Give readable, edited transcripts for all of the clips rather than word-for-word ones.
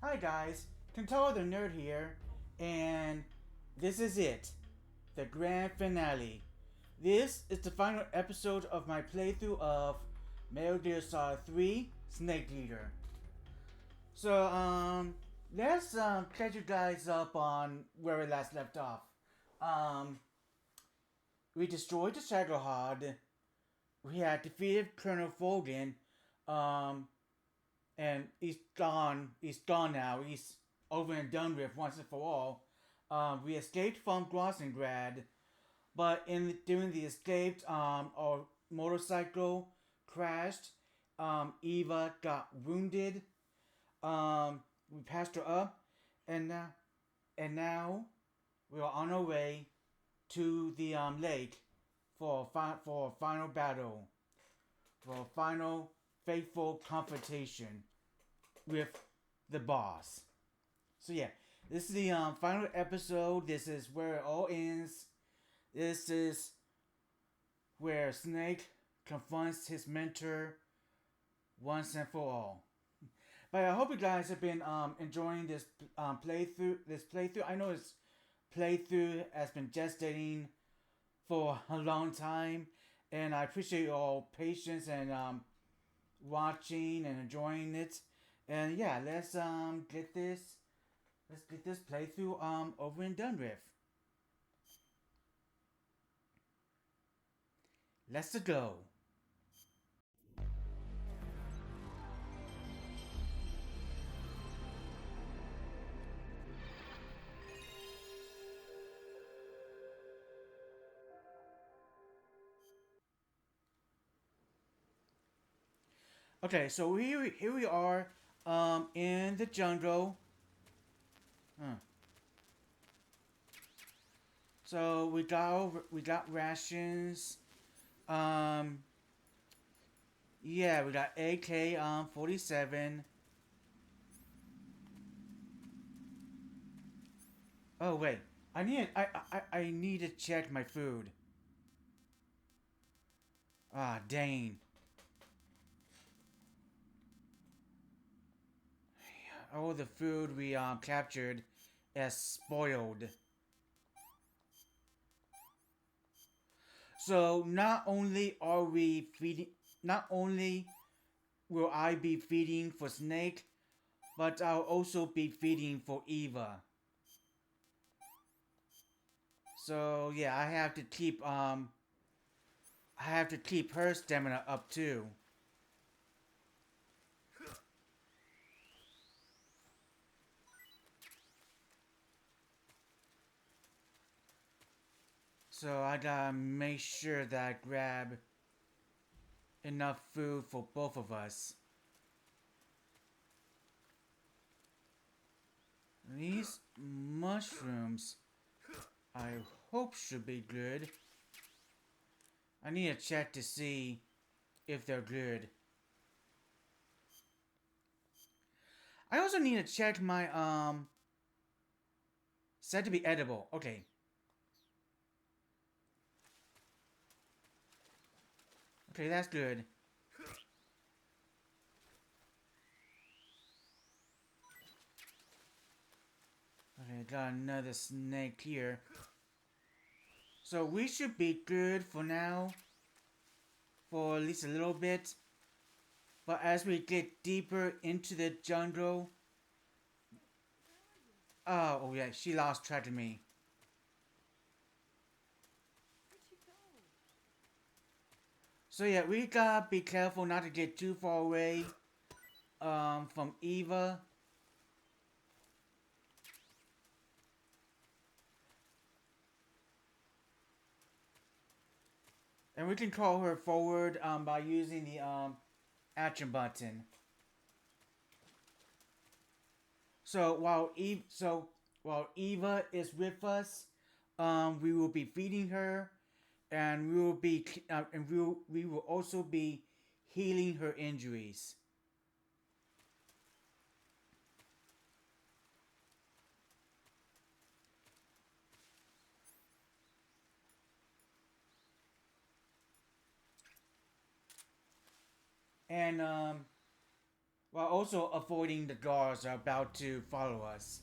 Hi guys, KintarotheNerd here, and this is it, the grand finale. This is the final episode of my playthrough of Metal Gear Solid 3 Snake Eater. So, let's catch you guys up on where we last left off. Um, we destroyed the Shagohod, we had defeated Colonel Fogan, um, and he's gone now. He's over and done with once and for all. We escaped from Grossengrad, but during the escape, our motorcycle crashed. Eva got wounded. We passed her up, and now we are on our way to the lake for a final battle, for a final fateful confrontation with the boss. So yeah, this is the final episode. This is where it all ends. This is where Snake confronts his mentor once and for all. But I hope you guys have been enjoying this playthrough. I know this playthrough has been gestating for a long time, and I appreciate your all patience and watching and enjoying it. And yeah, let's get this playthrough over and done with. Let's go. Okay, so here we are in the jungle. Huh. So we got rations. Um yeah, we got AK 47. Oh wait. I need to check my food. Ah, dang. All the food we captured is spoiled. So not only will I be feeding for Snake, but I'll also be feeding for Eva. So yeah, I have to keep her stamina up too. So I gotta make sure that I grab enough food for both of us. These mushrooms, I hope should be good. I need to check to see if they're good. I also need to check my said to be edible. Okay. Okay, that's good. Okay, got another snake here. So we should be good for now. For at least a little bit. But as we get deeper into the jungle... oh yeah, she lost track of me. So yeah, we gotta be careful not to get too far away from Eva. And we can call her forward by using the action button. While Eva is with us, we will be feeding her, and we will also be healing her injuries. And while also avoiding the guards that are about to follow us.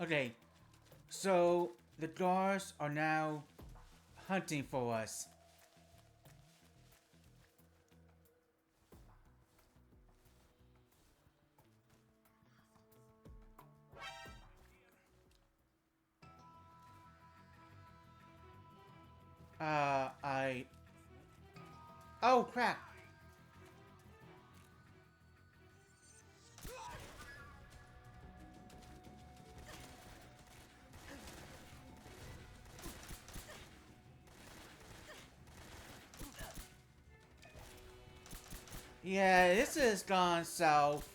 Okay, so the guards are now hunting for us. I... Oh, crap! Yeah, this has gone south.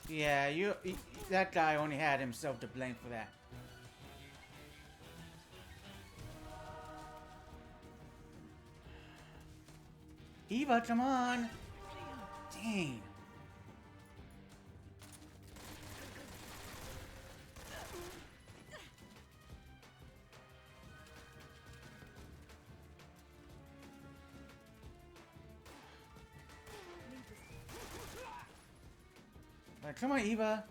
Yeah, that guy only had himself to blame for that. Eva, come on! Dang. Like, come on, Eva.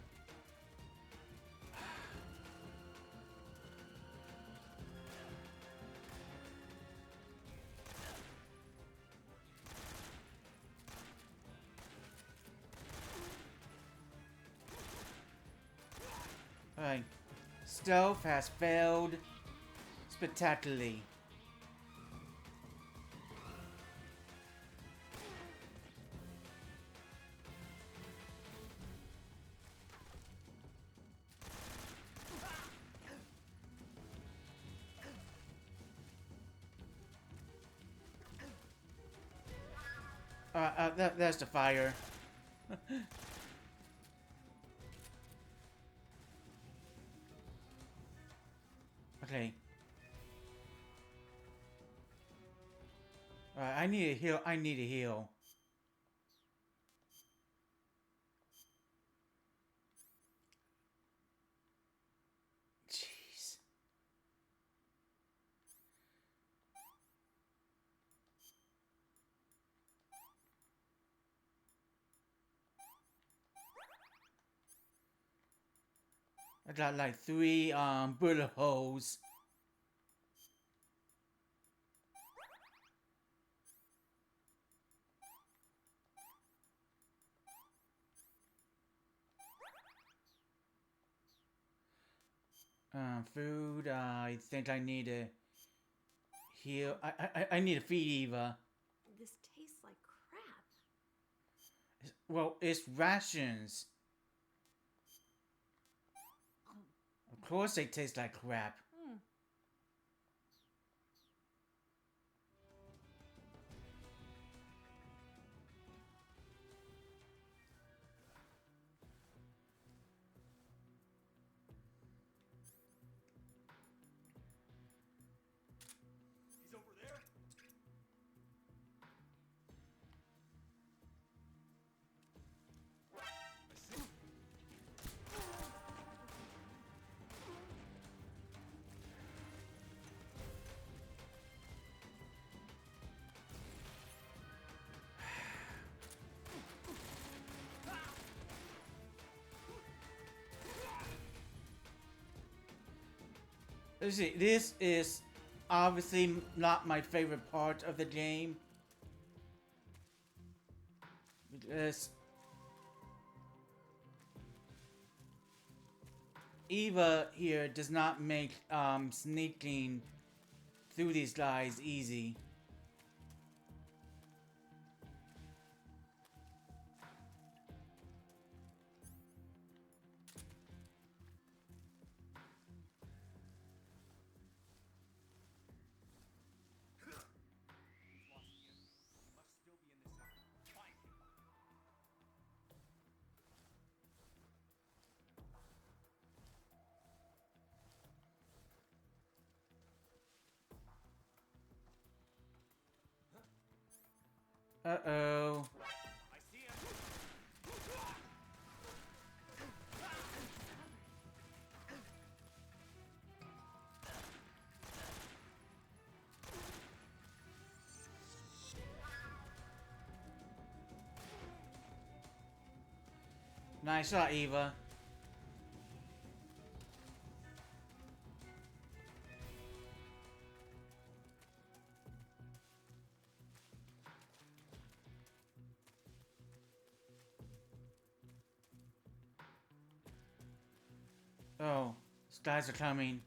Alright. Stealth has failed spectacularly. That's the fire. Okay. I need a heal. I need a heal. Jeez. I got like 3 bullet holes. Food. I think I need to heal. I need to feed Eva. This tastes like crap. Well, it's rations. Of course they taste like crap. He's over there? I see. Let's see. This is obviously not my favorite part of the game. Because Eva here does not make sneaking through these guys easy. Must still be in this area. Find him. Uh-oh. I see him. Nice shot, Eva. Oh, these guys are coming.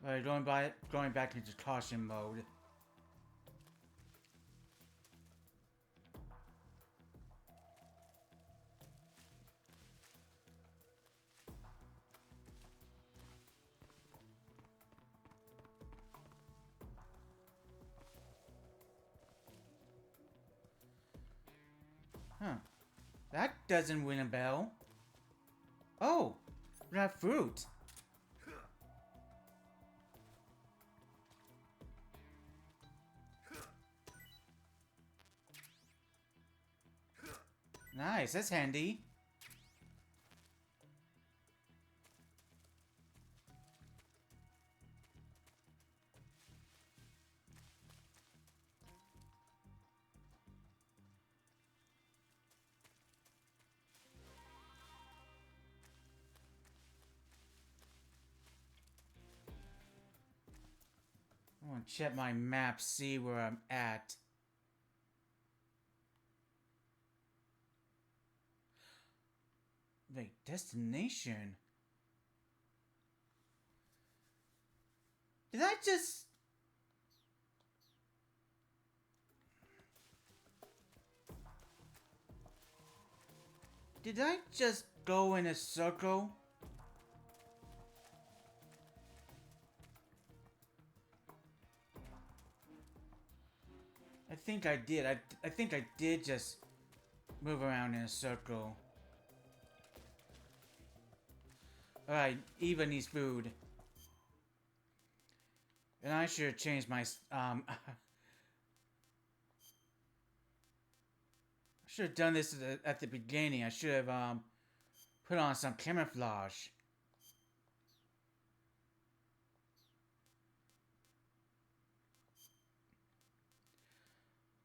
Alright, going back into caution mode. Huh. That doesn't ring a bell. Oh, that fruit. Nice, that's handy. I want to check my map, see where I'm at. Wait, destination? Did I just... Did I just go in a circle? I think I did. I think I did just move around in a circle. Alright, Eva needs food. And I should have changed my I should have done this at the beginning. I should have put on some camouflage.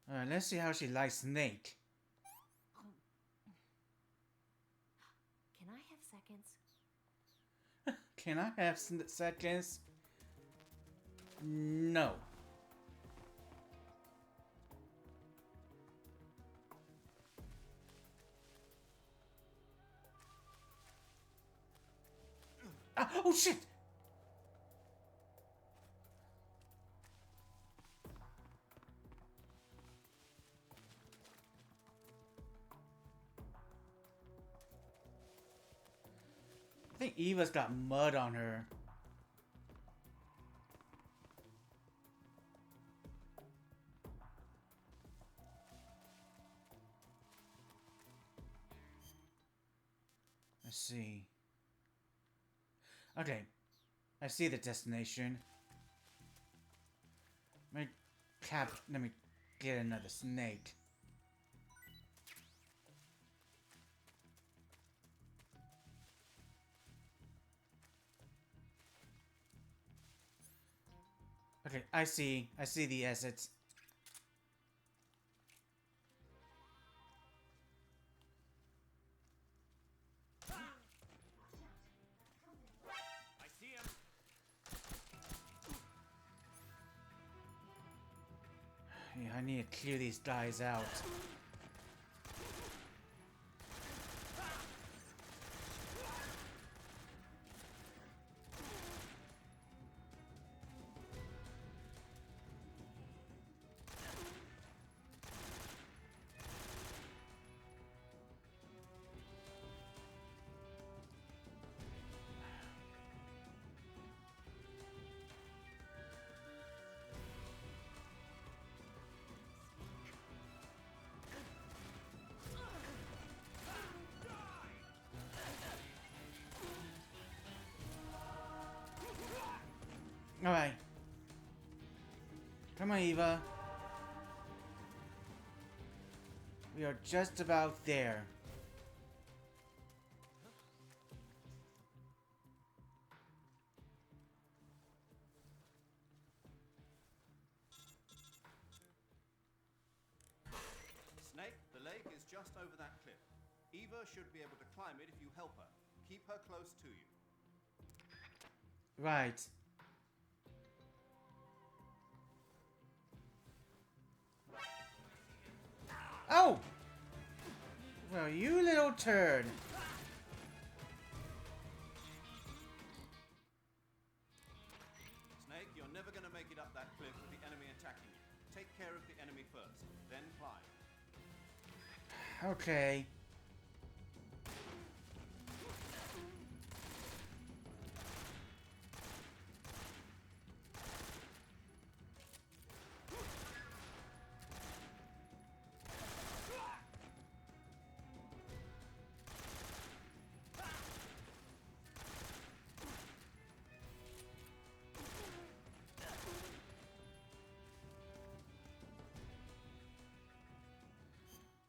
Alright, let's see how she likes Snake. Can I have seconds? Can I have seconds? No. Ah, oh shit! I think Eva's got mud on her. Let's see. Okay. I see the destination. Let me get another snake. Okay, I see the assets. I see him. Yeah, I need to clear these guys out. Alright. Come on, Eva. We are just about there. Snake, the lake is just over that cliff. Eva should be able to climb it if you help her. Keep her close to you. Right. Oh! Well, you little turd. Snake, you're never going to make it up that cliff with the enemy attacking you. Take care of the enemy first, then climb. Okay.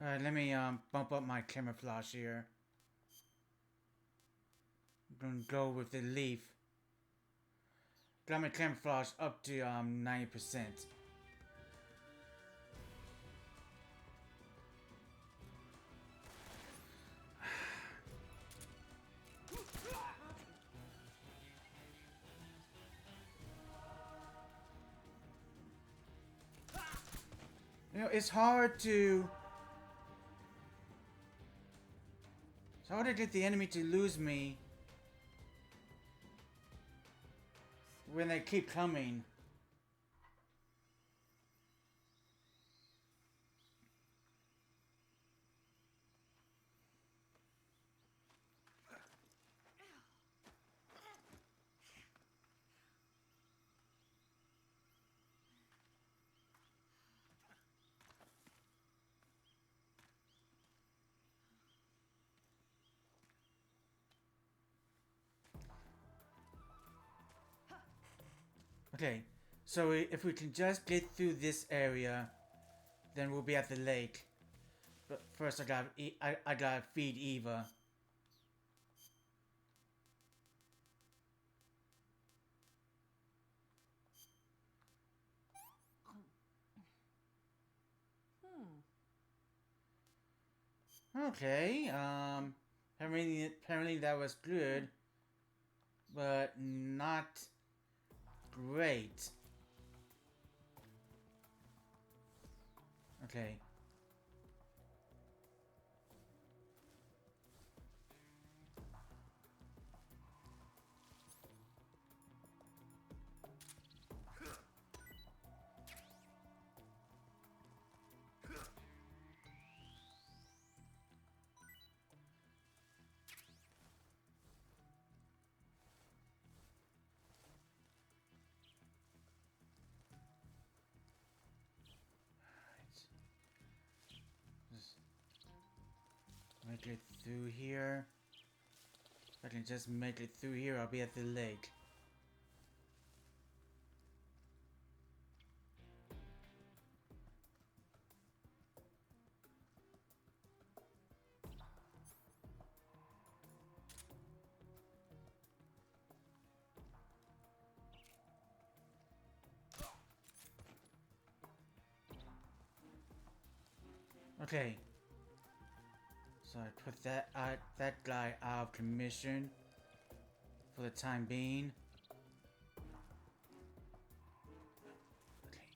Alright, let me bump up my camouflage here. I'm gonna go with the leaf. Got my camouflage up to 90%. You know, it's hard to get the enemy to lose me when they keep coming. Okay, so if we can just get through this area, then we'll be at the lake. But first, I gotta feed Eva. Okay, apparently that was good, but not great. Okay. Make it through here. If I can just make it through here, I'll be at the lake. Okay. So I put that guy out of commission for the time being. Okay.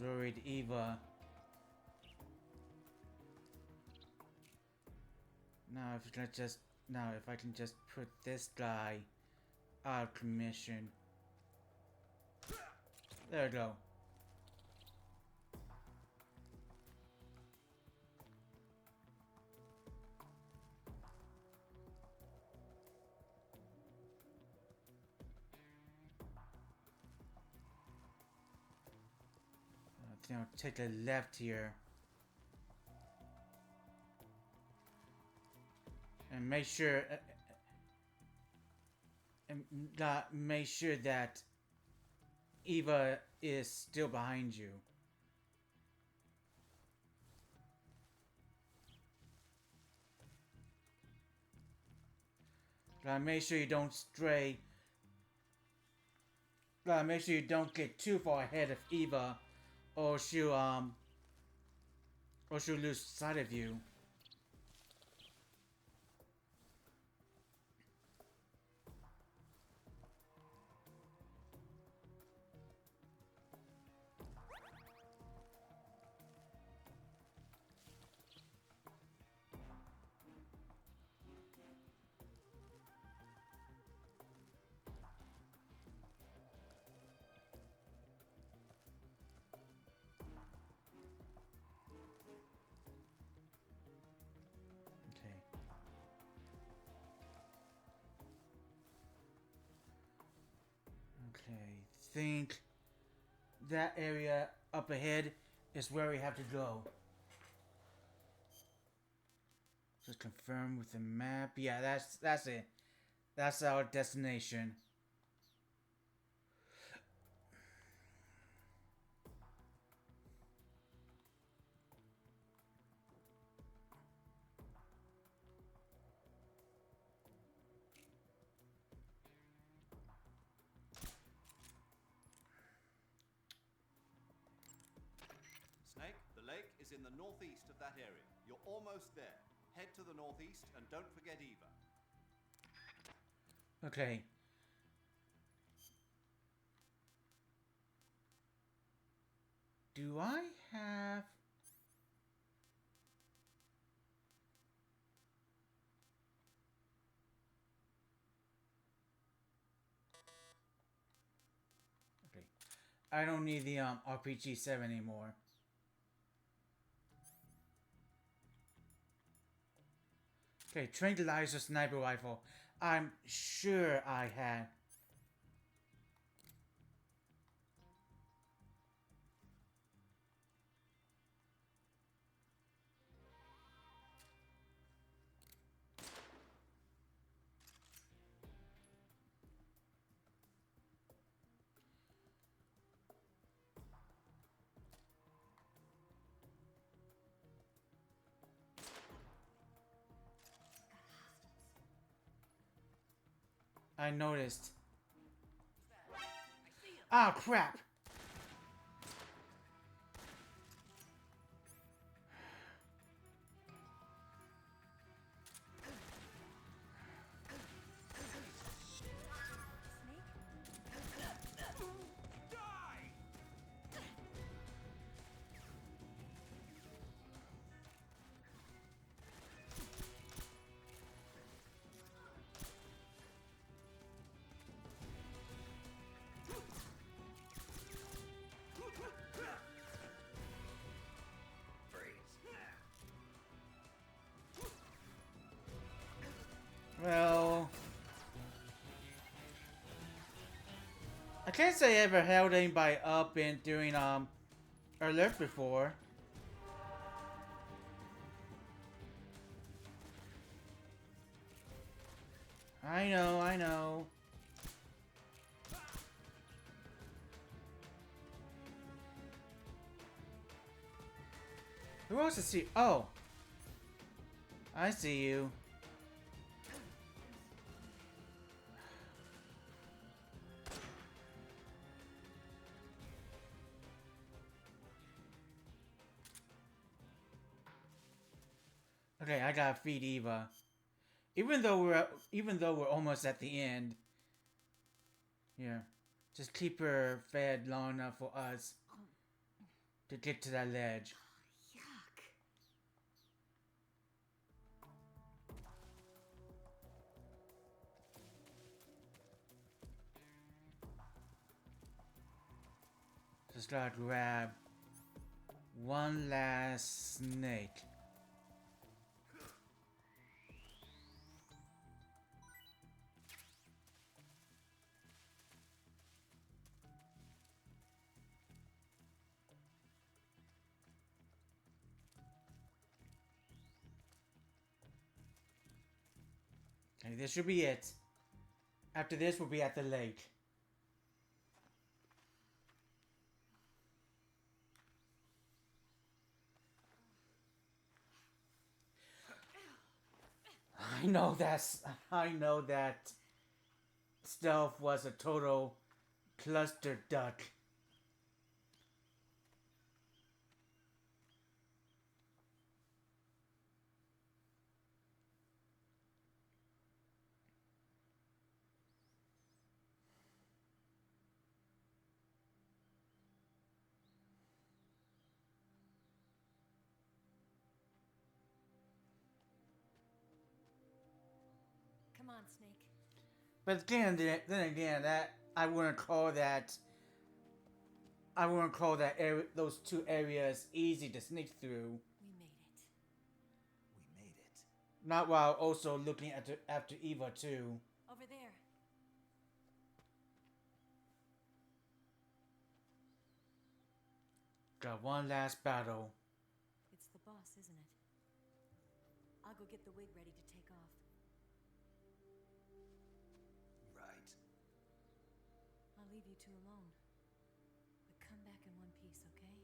worried Eva. Now if I can just put this guy out of commission. There we go. I think I'll take a left here. And make sure make sure that Eva is still behind you. Gotta make sure you don't stray. Gotta make sure you don't get too far ahead of Eva, or she'll lose sight of you. Okay, think that area up ahead is where we have to go. Just confirm with the map. Yeah, that's it. That's our destination. Snake, the lake is in the northeast of that area. You're almost there. Head to the northeast and don't forget Eva. Okay. Do I have... Okay. I don't need the RPG-7 anymore. Okay, tranquilizer sniper rifle. I'm sure I had. I noticed. Ah, crap! Well, I can't say I ever held anybody up in doing alert before. I know, I know. Who else to see? Oh, I see you. Okay, I gotta feed Eva. Even though we're almost at the end. Yeah. Just keep her fed long enough for us. to get to that ledge. Yuck. Just gotta grab one last snake. And this should be it. After this, we'll be at the lake. I know that stealth was a total cluster duck. Come on, Snake. But again, then again, that I wouldn't call that area, those two areas easy to sneak through. We made it. We made it. Not while also looking after Eva too. Over there. Got one last battle. It's the boss, isn't it? I'll go get the wig ready to take off. Right. I'll leave you two alone. But come back in one piece, okay?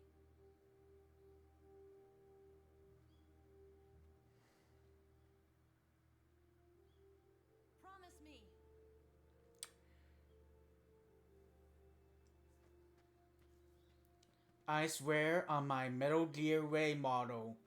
Promise me. I swear on my Metal Gear Ray model.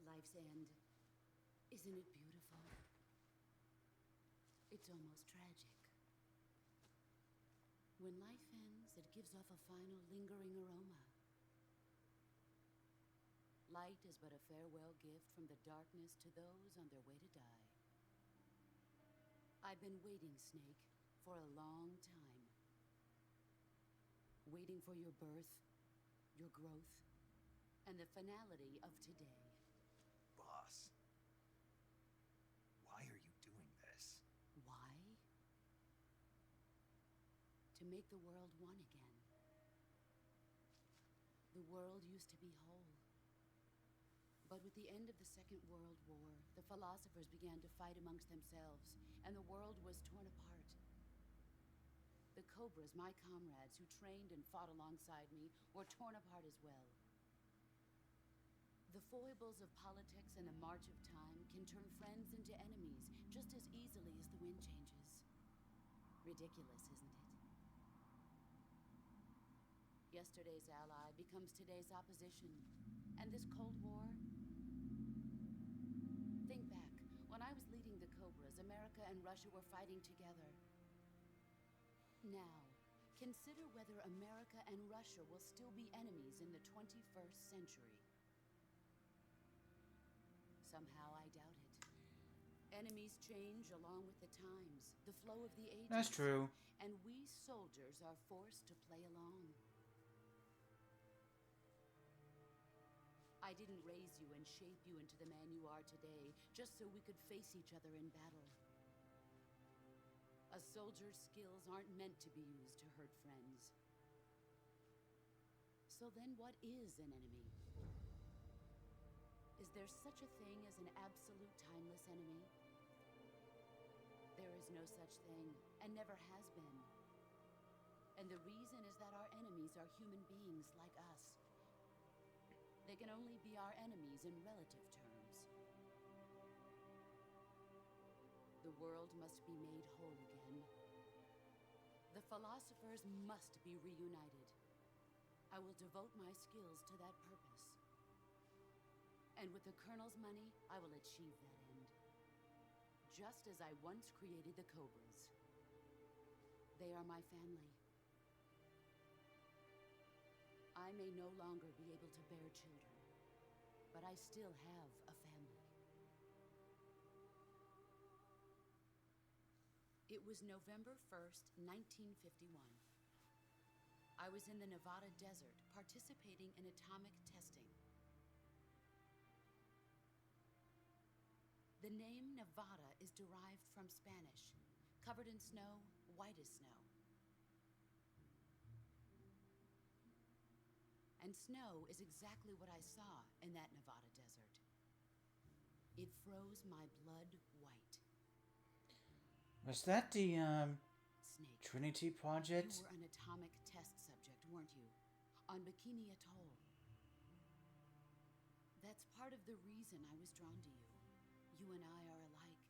Life's end. Isn't it beautiful? It's almost tragic. When life ends, it gives off a final lingering aroma. Light is but a farewell gift from the darkness to those on their way to die. I've been waiting, Snake, for a long time. Waiting for your birth, your growth, and the finality of today. Boss. Why are you doing this? Why? To make the world one again. The world used to be whole. But with the end of the Second World War, the philosophers began to fight amongst themselves, and the world was torn apart. The Cobras, my comrades who trained and fought alongside me, were torn apart as well. The foibles of politics and the march of time can turn friends into enemies just as easily as the wind changes. Ridiculous, isn't it? Yesterday's ally becomes today's opposition. And this Cold War? Think back. When I was leading the Cobras, America and Russia were fighting together. Now, consider whether America and Russia will still be enemies in the 21st century. Somehow I doubt it. Enemies change along with the times, the flow of the ages. That's true. And we soldiers are forced to play along. I didn't raise you and shape you into the man you are today, just so we could face each other in battle. A soldier's skills aren't meant to be used to hurt friends. So then what is an enemy? Is there such a thing as an absolute timeless enemy? There is no such thing, and never has been. And the reason is that our enemies are human beings like us. They can only be our enemies in relative terms. The world must be made whole again. philosophers must be reunited. I will devote my skills to that purpose. And with the Colonel's money, I will achieve that end. Just as I once created the Cobras. They are my family. I may no longer be able to bear children, but I still have a family. It was November 1st, 1951. I was in the Nevada desert participating in atomic testing. The name Nevada is derived from Spanish, covered in snow, white as snow. And snow is exactly what I saw in that Nevada desert. It froze my blood white. Was that the, Snake, Trinity Project? you were an atomic test subject, weren't you? On Bikini Atoll. That's part of the reason I was drawn to you. You and I are alike.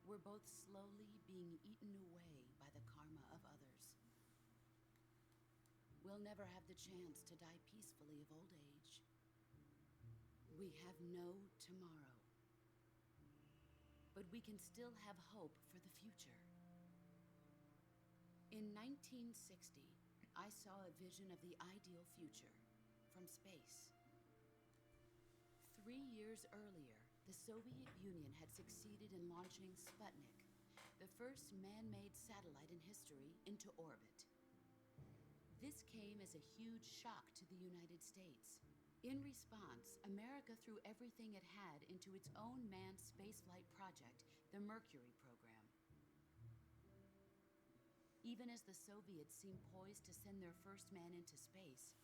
We're both slowly being eaten away by the karma of others. We'll never have the chance to die peacefully of old age. We have no tomorrow. But we can still have hope for the future. In 1960, I saw a vision of the ideal future from space. 3 years earlier, the Soviet Union had succeeded in launching Sputnik, the first man-made satellite in history, into orbit. This came as a huge shock to the United States. In response, America threw everything it had into its own manned spaceflight project, the Mercury program. Even as the Soviets seemed poised to send their first man into space,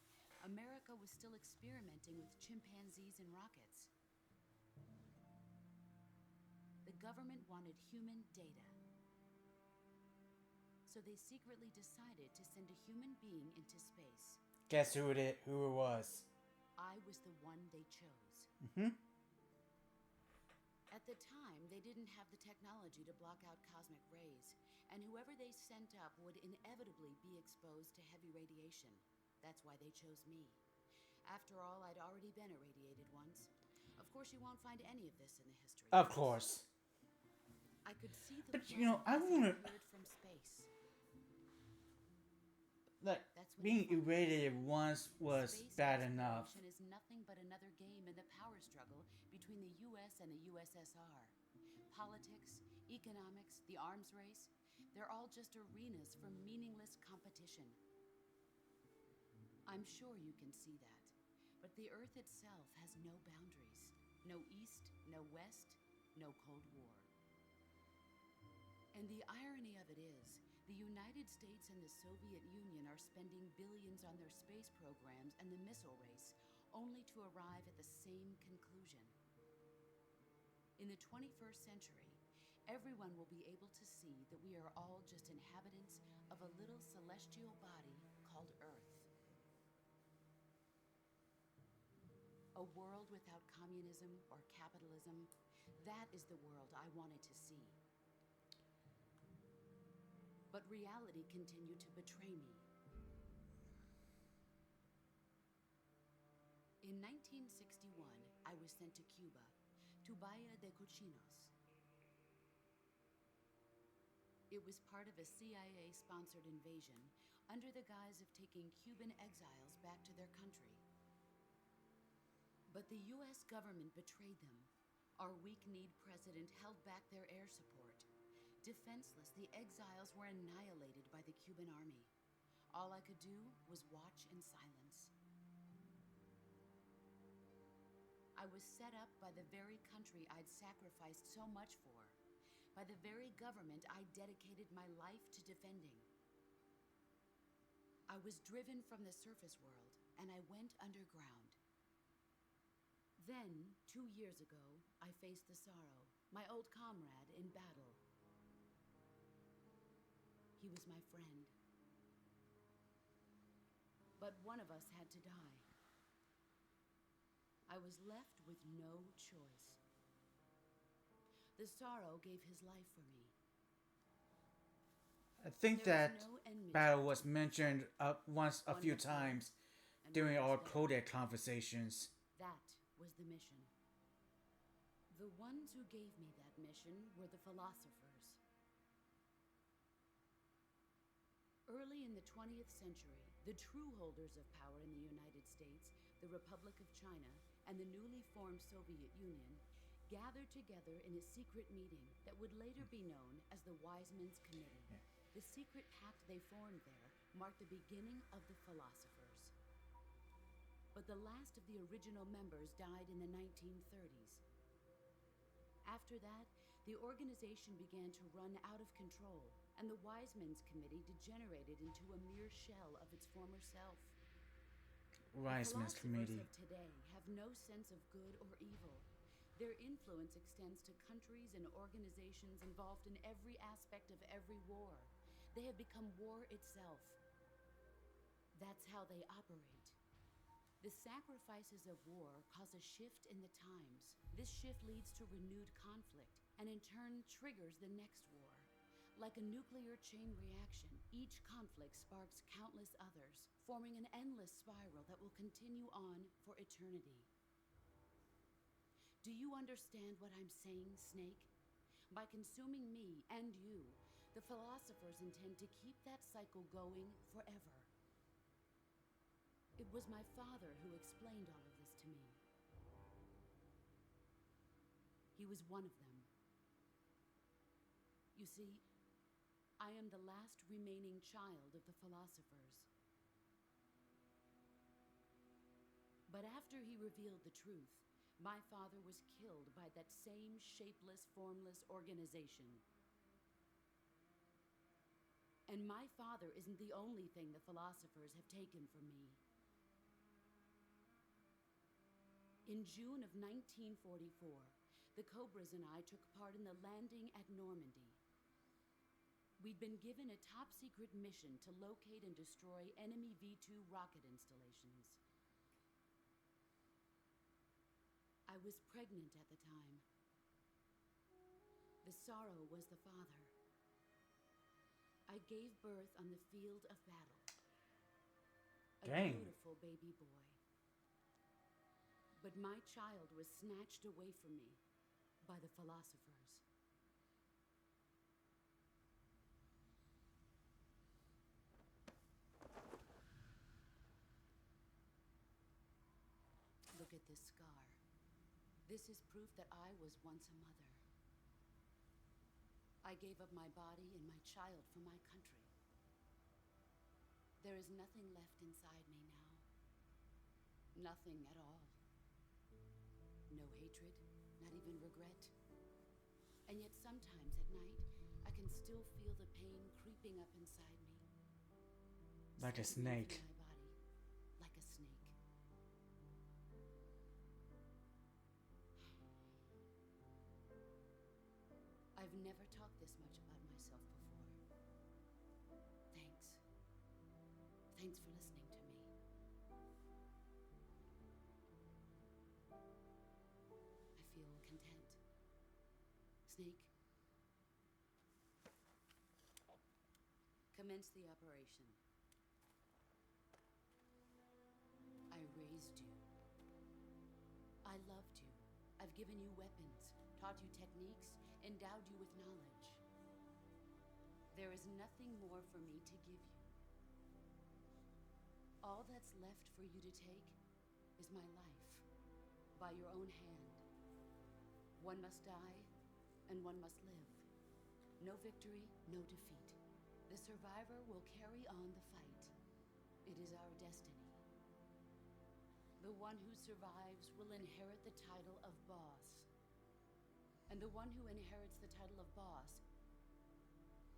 America was still experimenting with chimpanzees and rockets. The government wanted human data. So they secretly decided to send a human being into space. Guess who it was? I was the one they chose. Mm-hmm. At the time, they didn't have the technology to block out cosmic rays, and whoever they sent up would inevitably be exposed to heavy radiation. That's why they chose me. After all, I'd already been irradiated once. Of course, you won't find any of this in the history. Of course. I could see the But, you know, I planet wanna- appeared from space. Like, That's when being you find irradiated once was Space bad enough. exploration is nothing but another game in the power struggle between the US and the USSR. Politics, economics, the arms race, they're all just arenas for meaningless competition. I'm sure you can see that. But the Earth itself has no boundaries. No East, no West, no Cold War. And the irony of it is, the United States and the Soviet Union are spending billions on their space programs and the missile race, only to arrive at the same conclusion. In the 21st century, everyone will be able to see that we are all just inhabitants of a little celestial body called Earth. A world without communism or capitalism, that is the world I wanted to see. But reality continued to betray me. In 1961, I was sent to Cuba, to Bahia de Cochinos. It was part of a CIA-sponsored invasion under the guise of taking Cuban exiles back to their country. But the US government betrayed them. Our weak-kneed president held back their air support. Defenseless, the exiles were annihilated by the Cuban army. All I could do was watch in silence. I was set up by the very country I'd sacrificed so much for, by the very government I dedicated my life to defending. I was driven from the surface world, and I went underground. Then, 2 years ago, I faced the sorrow, my old comrade in battle. He was my friend. But one of us had to die. I was left with no choice. The sorrow gave his life for me. I think There is that no enmity battle was between us. mentioned once a One few must live, times and during one our must die. codec conversations. That was the mission. The ones who gave me that mission were the philosophers. Early in the 20th century, the true holders of power in the United States, the Republic of China, and the newly formed Soviet Union gathered together in a secret meeting that would later be known as the Wise Men's Committee. Yeah. The secret pact they formed there marked the beginning of the philosophers. But the last of the original members died in the 1930s. After that, the organization began to run out of control, and the Wise Men's Committee degenerated into a mere shell of its former self. Wise The Men's philosophers Committee. of today have no sense of good or evil. Their influence extends to countries and organizations involved in every aspect of every war. They have become war itself. That's how they operate. The sacrifices of war cause a shift in the times. This shift leads to renewed conflict, and in turn triggers the next war. Like a nuclear chain reaction, each conflict sparks countless others, forming an endless spiral that will continue on for eternity. Do you understand what I'm saying, Snake? By consuming me and you, the philosophers intend to keep that cycle going forever. It was my father who explained all of this to me. He was one of them. You see, I am the last remaining child of the philosophers. But after he revealed the truth, my father was killed by that same shapeless, formless organization. And my father isn't the only thing the philosophers have taken from me. In June of 1944, the Cobras and I took part in the landing at Normandy. We'd been given a top-secret mission to locate and destroy enemy V-2 rocket installations. I was pregnant at the time. The sorrow was the father. I gave birth on the field of battle. A Dang. beautiful baby boy. But my child was snatched away from me by the philosophers. Look at this scar. This is proof that I was once a mother. I gave up my body and my child for my country. There is nothing left inside me now. Nothing at all. No hatred, not even regret. And yet sometimes at night, I can still feel the pain creeping up inside me. Like a Settling snake. through my body, like a snake. I've never talked this much about myself before. Thanks. Thanks for listening to me. I feel content. Snake, commence the operation. I raised you. I loved you. I've given you weapons, taught you techniques, endowed you with knowledge. There is nothing more for me to give you. All that's left for you to take is my life, by your own hand. One must die, and one must live. No victory, no defeat. The survivor will carry on the fight. It is our destiny. The one who survives will inherit the title of boss. And the one who inherits the title of boss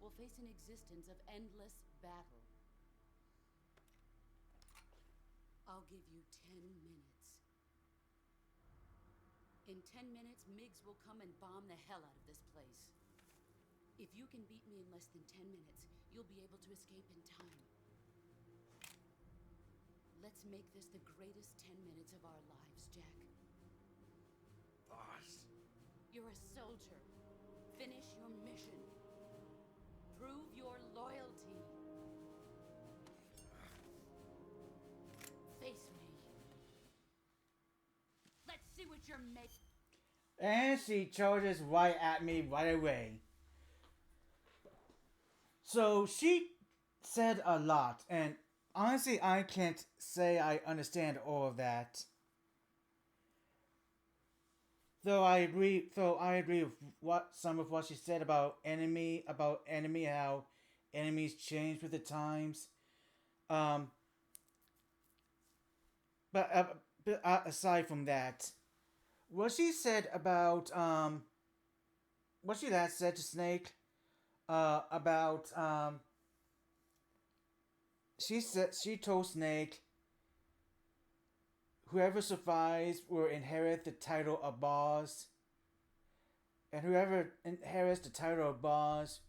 will face an existence of endless battle. I'll give you 10 minutes. In 10 minutes, MiGs will come and bomb the hell out of this place. If you can beat me in less than 10 minutes, you'll be able to escape in time. Let's make this the greatest 10 minutes of our lives, Jack. Boss. You're a soldier. Finish your mission. Prove your loyalty. creature may... And she charges right at me right away. So she said a lot, and honestly, I can't say I understand all of that. Though I agree with some of what she said about enemy, how enemies change with the times. Um, but aside from that, what she said about what she last said to Snake, about she told Snake, whoever survives will inherit the title of boss, and whoever inherits the title of boss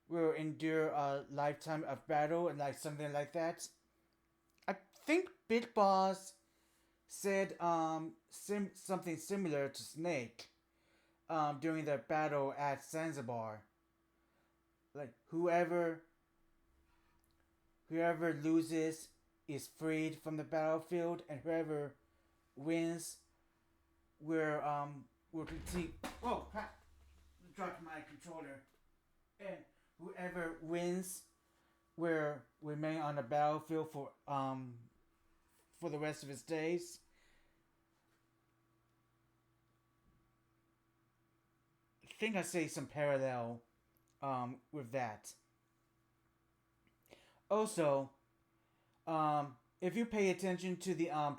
will endure a lifetime of battle, and like something like that. I think Big Boss said something similar to Snake during the battle at Zanzibar. Like whoever loses is freed from the battlefield, and whoever wins will continue. Whoa! Crap! Dropped my controller. And whoever wins will remain on the battlefield for the rest of his days. I think I see some parallel with that. Also, if you pay attention to the I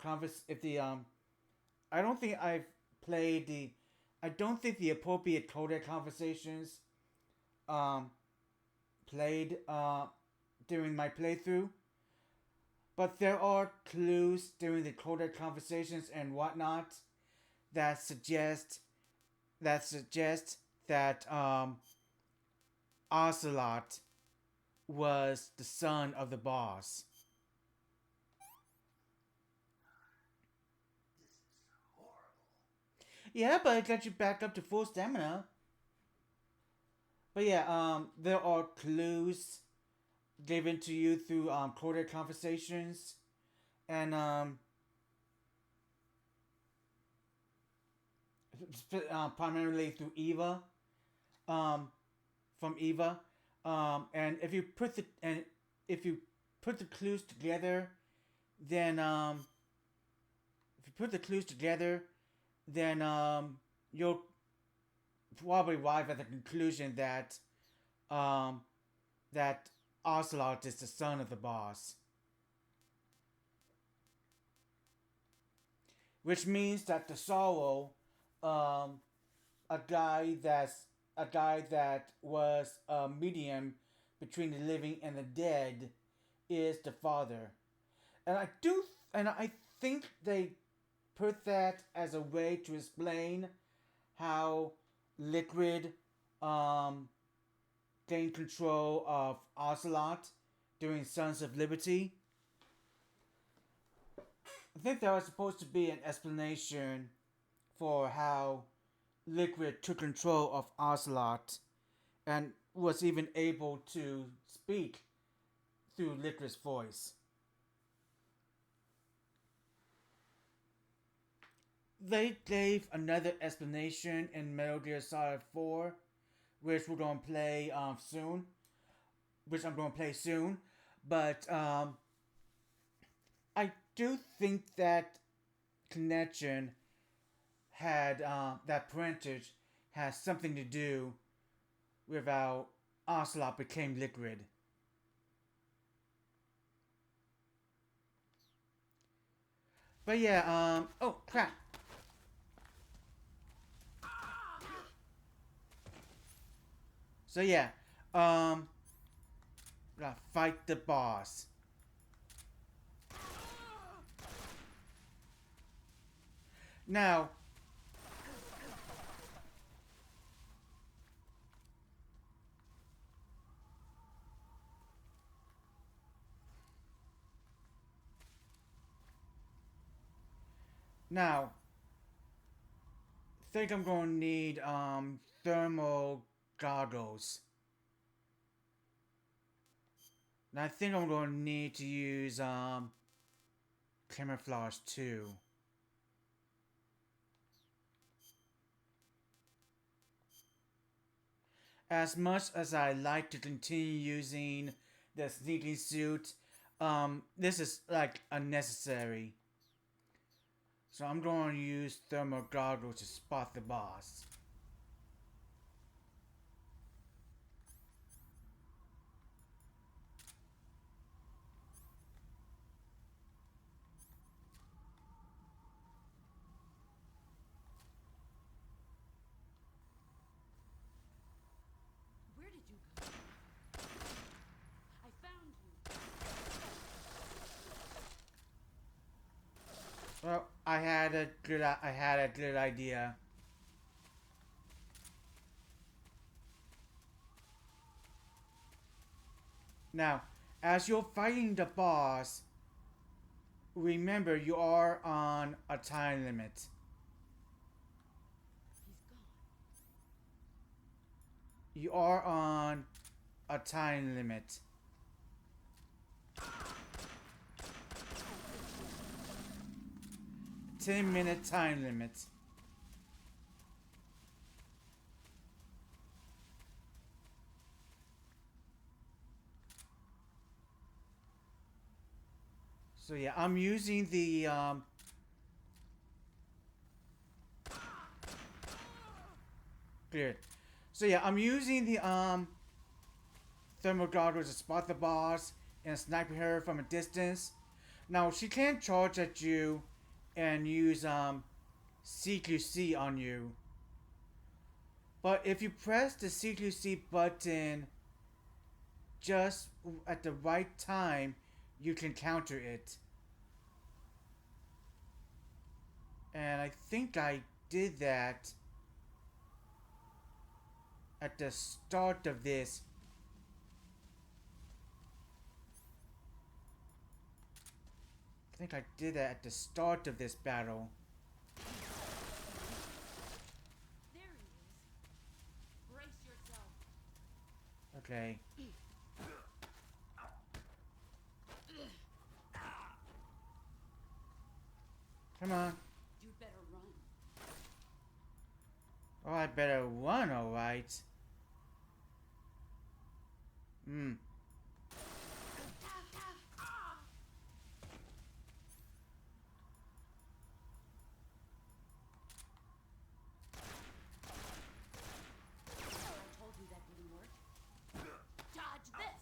don't think I've played the I don't think the appropriate codec conversations played during my playthrough, but there are clues during the codec conversations and whatnot that suggest that Ocelot was the son of the boss. Yeah, but it got you back up to full stamina. But yeah, there are clues given to you through codec conversations, and primarily through Eva, from Eva, and if you put the clues together, then you'll probably arrive at the conclusion that that Ocelot is the son of the boss. Which means that the Sorrow, a guy that was a medium between the living and the dead, is the father. And I think they put that as a way to explain how Liquid gained control of Ocelot during Sons of Liberty. I think that was supposed to be an explanation for how Liquid took control of Ocelot and was even able to speak through Liquid's voice. They gave another explanation in Metal Gear Solid 4, which we're gonna play soon. Which I'm gonna play soon, but I do think that connection had that parentage has something to do with how Ocelot became Liquid. But yeah, oh crap. So yeah, gotta fight the boss. Now, I think I'm gonna need thermal goggles. And I think I'm gonna need to use camouflage too. as much as I like to continue using the sneaking suit, this is like unnecessary. So I'm going to use thermal goggles to spot the boss. Where did you go? I found you. Well, I had a good idea. Now, as you're fighting the boss, remember you are on a time limit. He's gone. You are on a time limit. $10-minute time limit. So yeah, I'm using the good. So yeah, I'm using the thermal goggles to spot the boss and snipe her from a distance. Now she can't charge at you and use CQC on you. But if you press the CQC button just at the right time, you can counter it. And I think I did that at the start of this. I think I did that at the start of this battle. There he is. Brace yourself. Okay. Come on. You better run. Oh, I better run, alright. Hmm. I told you that wouldn't work. Dodge this.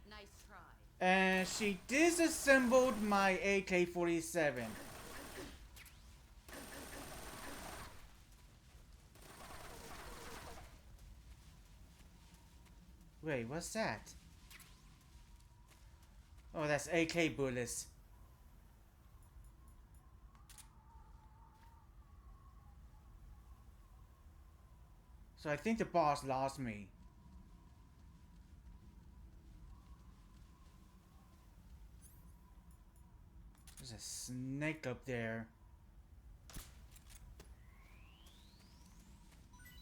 Nice try. And she disassembled my AK-47. Wait, what's that? Oh, that's AK bullets. So I think the boss lost me. There's a snake up there. Where are you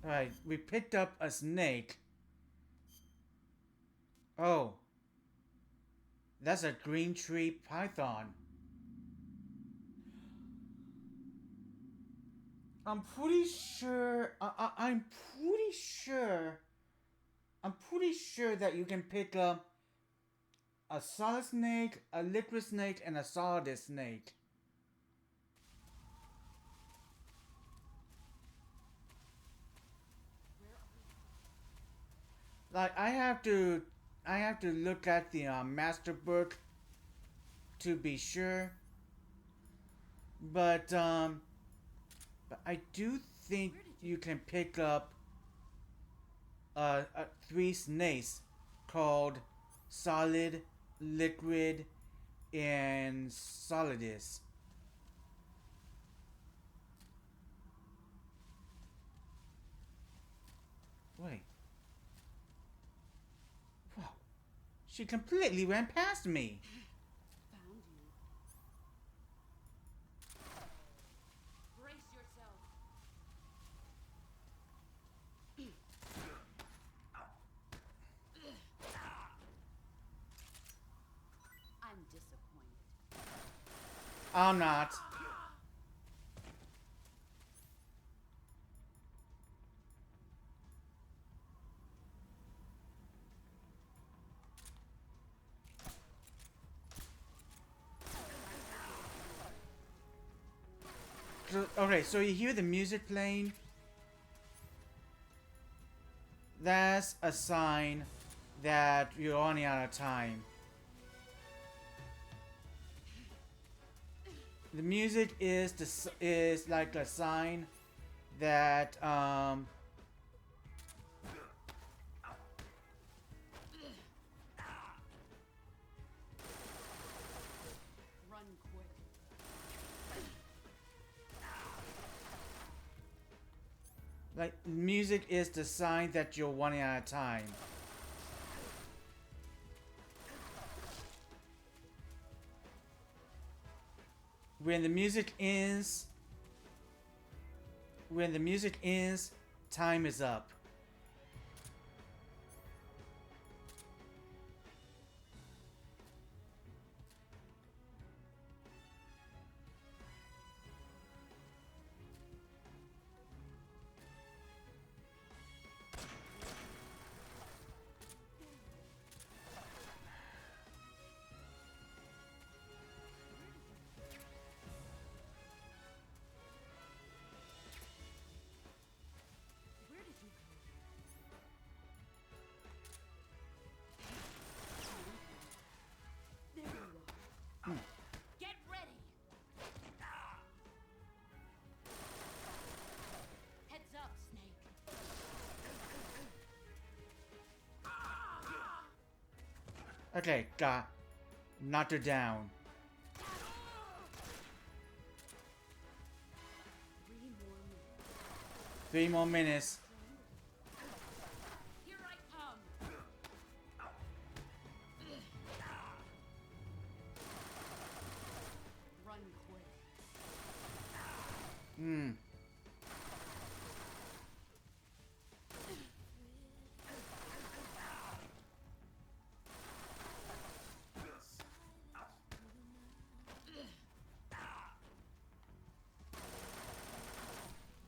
hiding? Alright, we picked up a snake. Oh. That's a green tree python. I'm pretty sure that you can pick up a solid snake, a liquid snake, and a solid snake. Where are you? Like I have to look at the master book to be sure. But I do think you can pick up 3 snakes called solid, liquid, and solidus. Wait. Wow. She completely ran past me. Found you. Brace yourself. I'm disappointed. I'm not. So you hear the music playing. That's a sign that you're running out of time. The music is like a sign that Run quick. music is the sign that you're running out of time. When the music ends, time is up. Where did you go? There you are. Get ready. Heads up, Snake. Okay, knocked her down. 3 more minutes. Here I come. Run quick.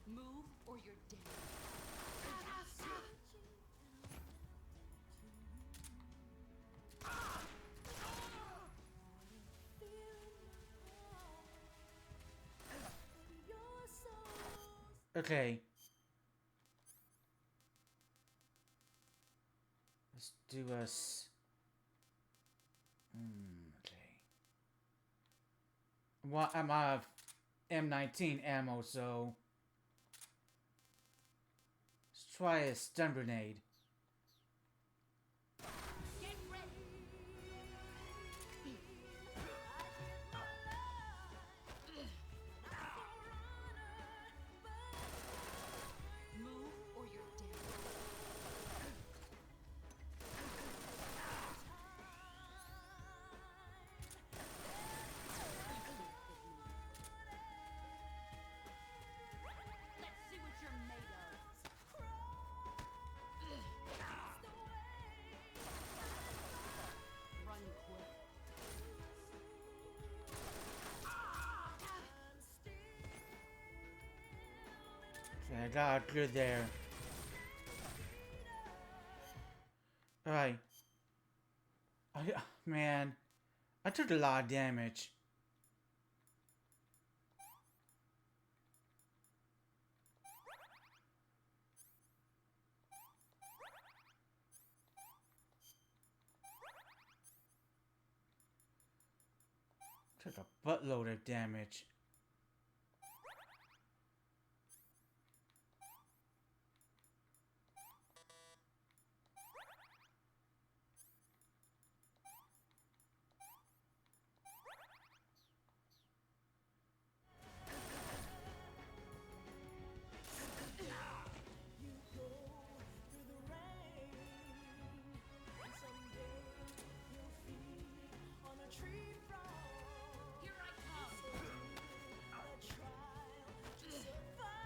Move or you're dead. Okay. Let's do us. Okay. Well, I'm out of M19 ammo, so let's try a stun grenade. Get ready. Move or you're dead. Let's see what you're made of. Run quick. Okay, I got good there. Alright. Man, I took a lot of damage. Took a buttload of damage. Here I come. You better run.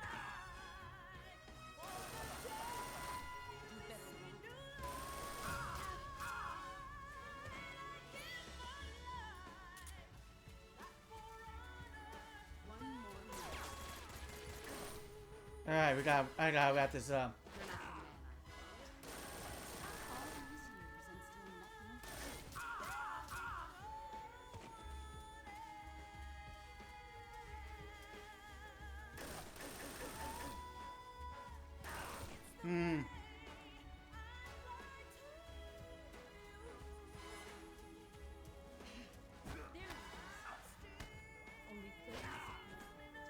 One more minute. Alright, I gotta wrap this up. You're not the man I thought. All these years and still nothing.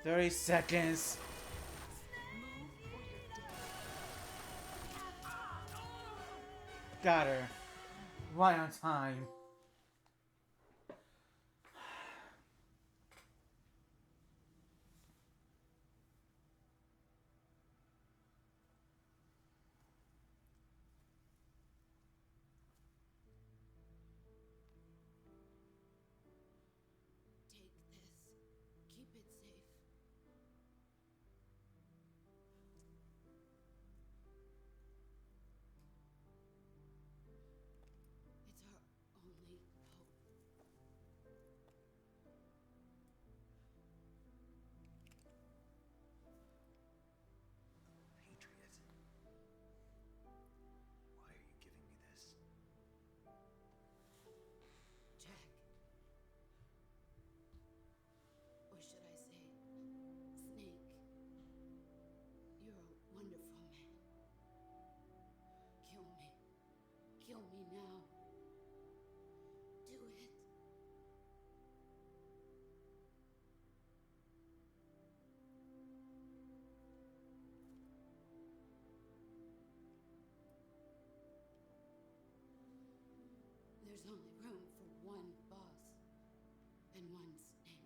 30 seconds. Got her. Right on time. Take this. Keep it safe. It's our only hope. Patriot. Why are you giving me this? Jack. Or should I say, Snake. You're a wonderful man. Kill me. Kill me now. Do it. There's only room for one boss and one snake.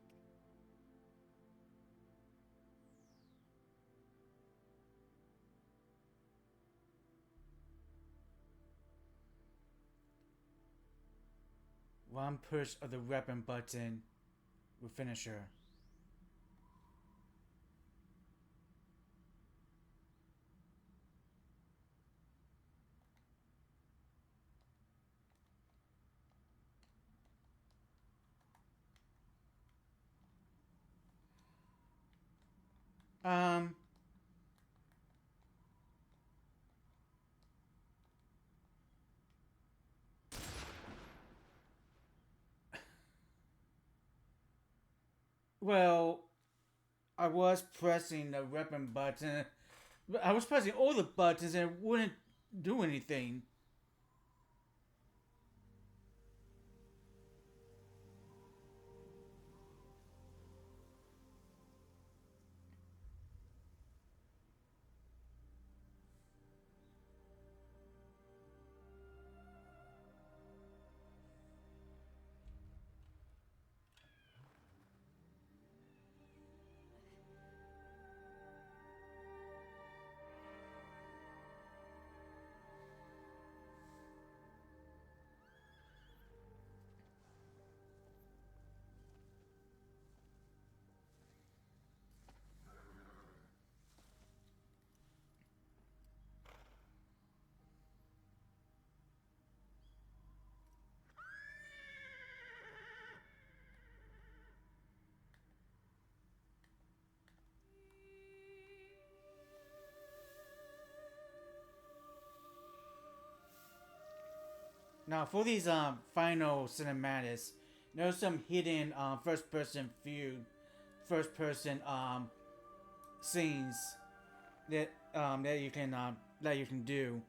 One push of the weapon button will finish her. Well, I was pressing the weapon button. But I was pressing all the buttons and it wouldn't do anything. Now for these final cinematics, there's some hidden first person view, first person scenes that that you can do.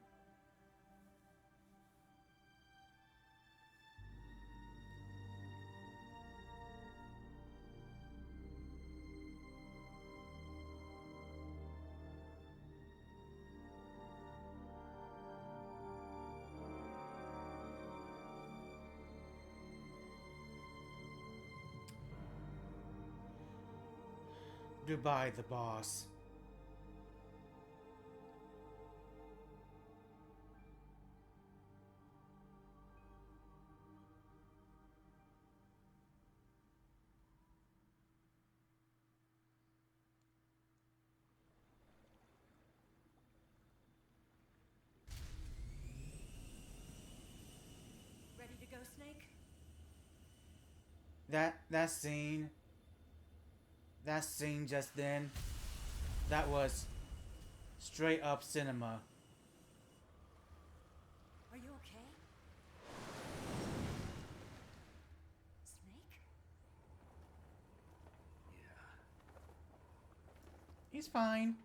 Goodbye, the boss. Ready to go, Snake? That scene just then, that was straight up cinema. Are you okay? Snake? Yeah. He's fine.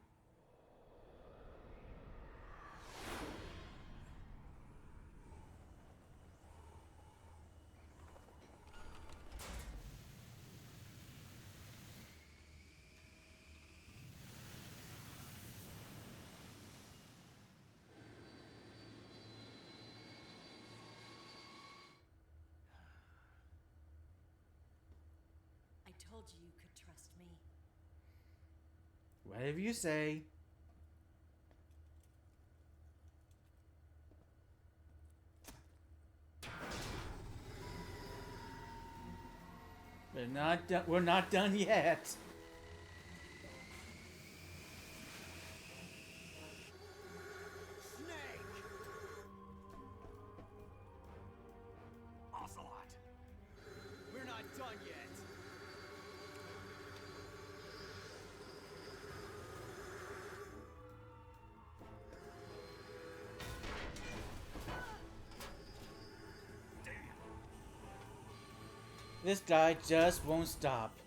told you you could trust me. Whatever you say. We're not done yet. Snake! Ocelot! We're not done yet. This guy just won't stop.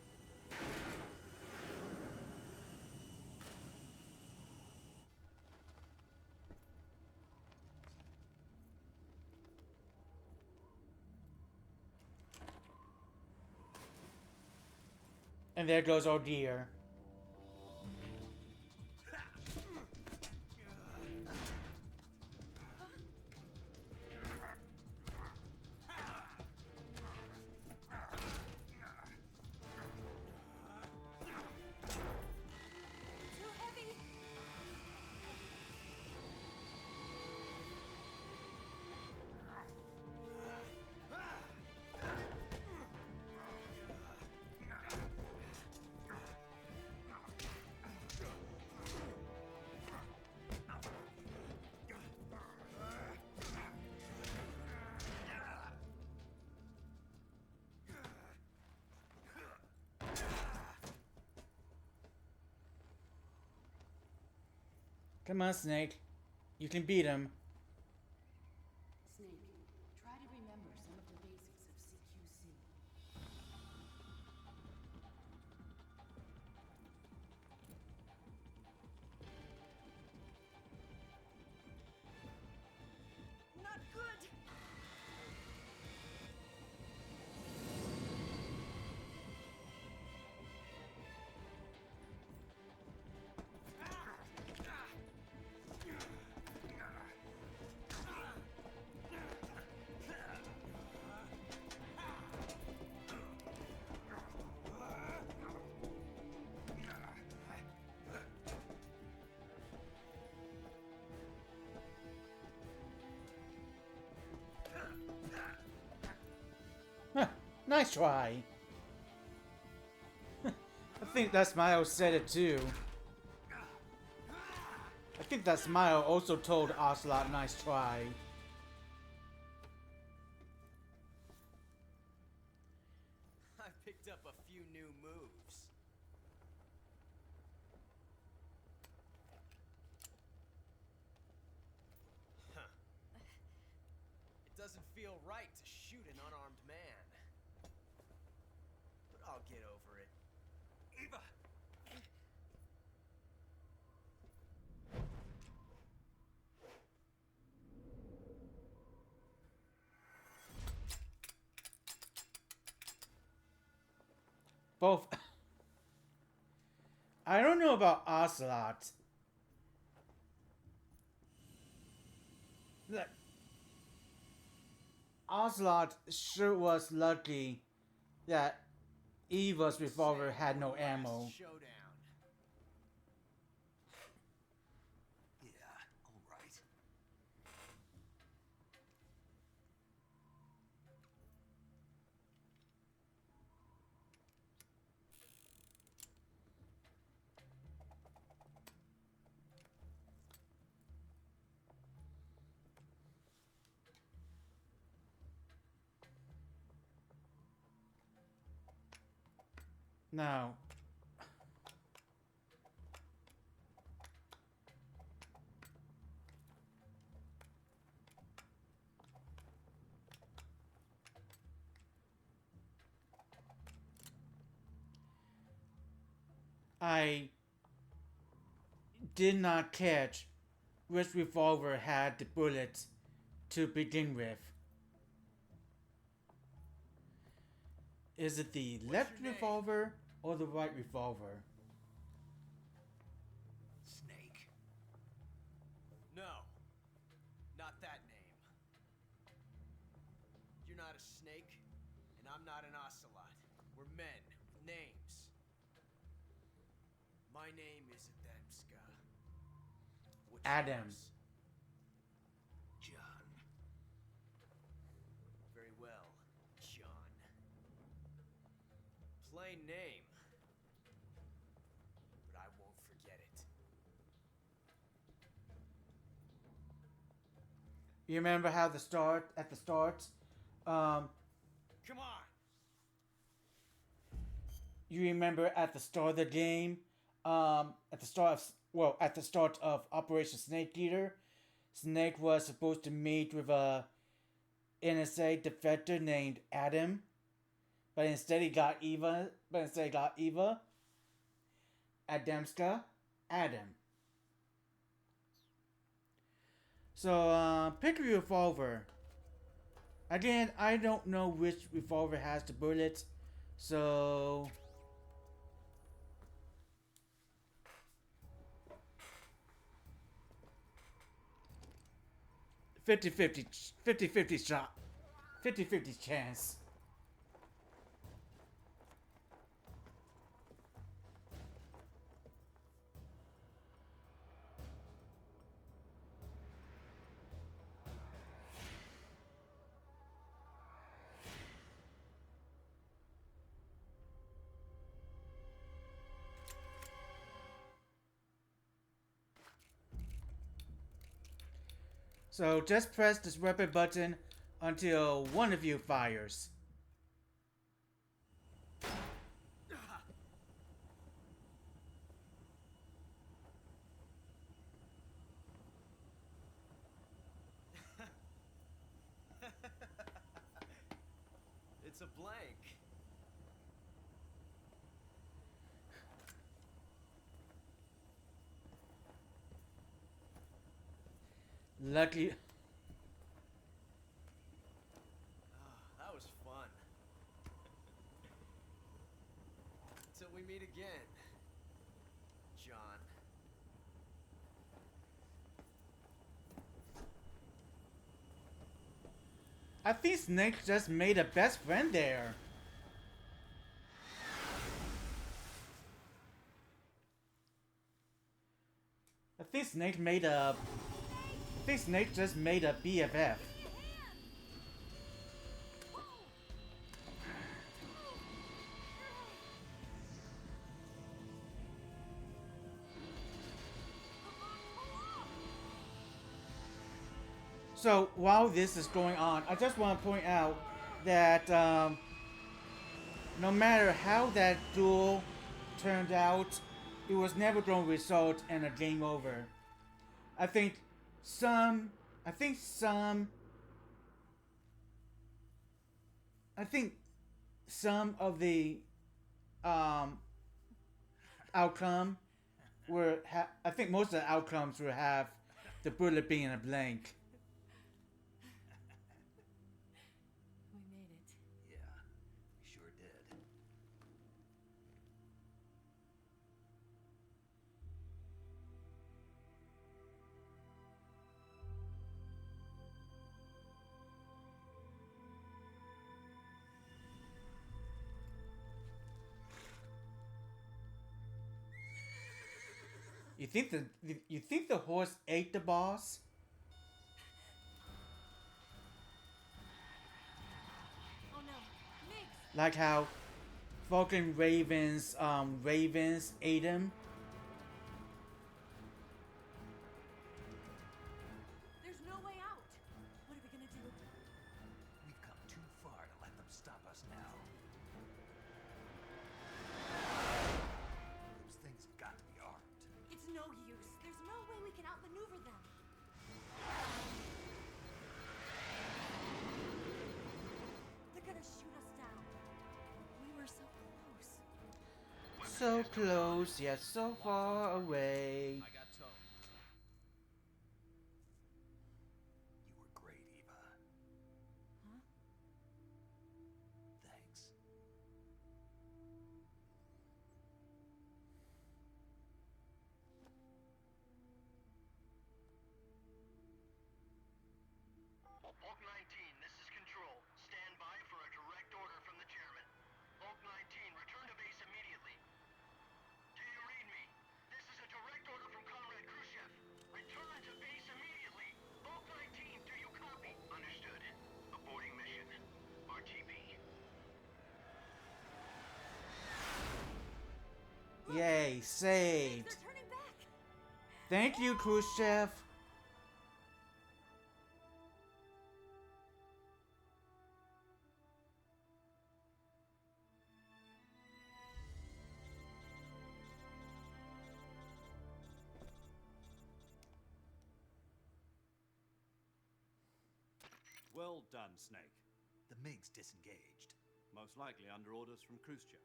And there goes our deer. Too heavy! Come on, Snake. You can beat him. Snake, try to remember some of the basics of CQC. Not good! Huh, nice try. I think that smile said it too. I think that smile also told Ocelot nice try. I picked up a few new moves. Huh. It doesn't feel right to shoot an unarmed man. But I'll get over it. Eva! Both. I don't know about Ocelot. Look, Ocelot sure was lucky that Eva's revolver had no ammo. Showdown. Yeah, all right. Now, I did not catch which revolver had the bullets to begin with. Is it the left your name? revolver or the right revolver? Snake. No, not that name. You're not a snake, and I'm not an ocelot. We're men with Names. My name is Adamska. What's Adam. yours? John. Very well, John. Plain name. But I won't forget it. You remember how at the start, Come on! you remember at the start of the game, at the start of Operation Snake Eater, Snake was supposed to meet with a NSA defector named Adam, but instead he got Eva. Adamska, Adam. So, pick a revolver. Again, I don't know which revolver has the bullets, so 50-50 shot. 50-50 chance. So just press this weapon button until one of you fires. It's a blank. Lucky. That was fun. Till we meet again, John. I think Snake just made a best friend there. I think Snake just made a BFF. So while this is going on, I just want to point out that no matter how that duel turned out, it was never going to result in a game over. I think some of the outcome were I think most of the outcomes will have the bullet being a blank. We made it. Yeah, we sure did. You think the horse ate the boss? Oh no, Mix! Like how fucking ravens ate him? There's no way out. What are we gonna do? We've come too far to let them stop us now. Those things have got to be armed. It's no use. There's no way we can outmaneuver them. They're gonna shoot us down. We were so close. So close, yet so far away. I got towed. You were great, Eva. Huh? Thanks. Bulk 19, this is Control. Stand by for a direct order from the chairman. Bulk 19, return to base Yay, saved. They're turning back. Thank you, Khrushchev. Well done, Snake. The MiG's disengaged. Most likely under orders from Khrushchev.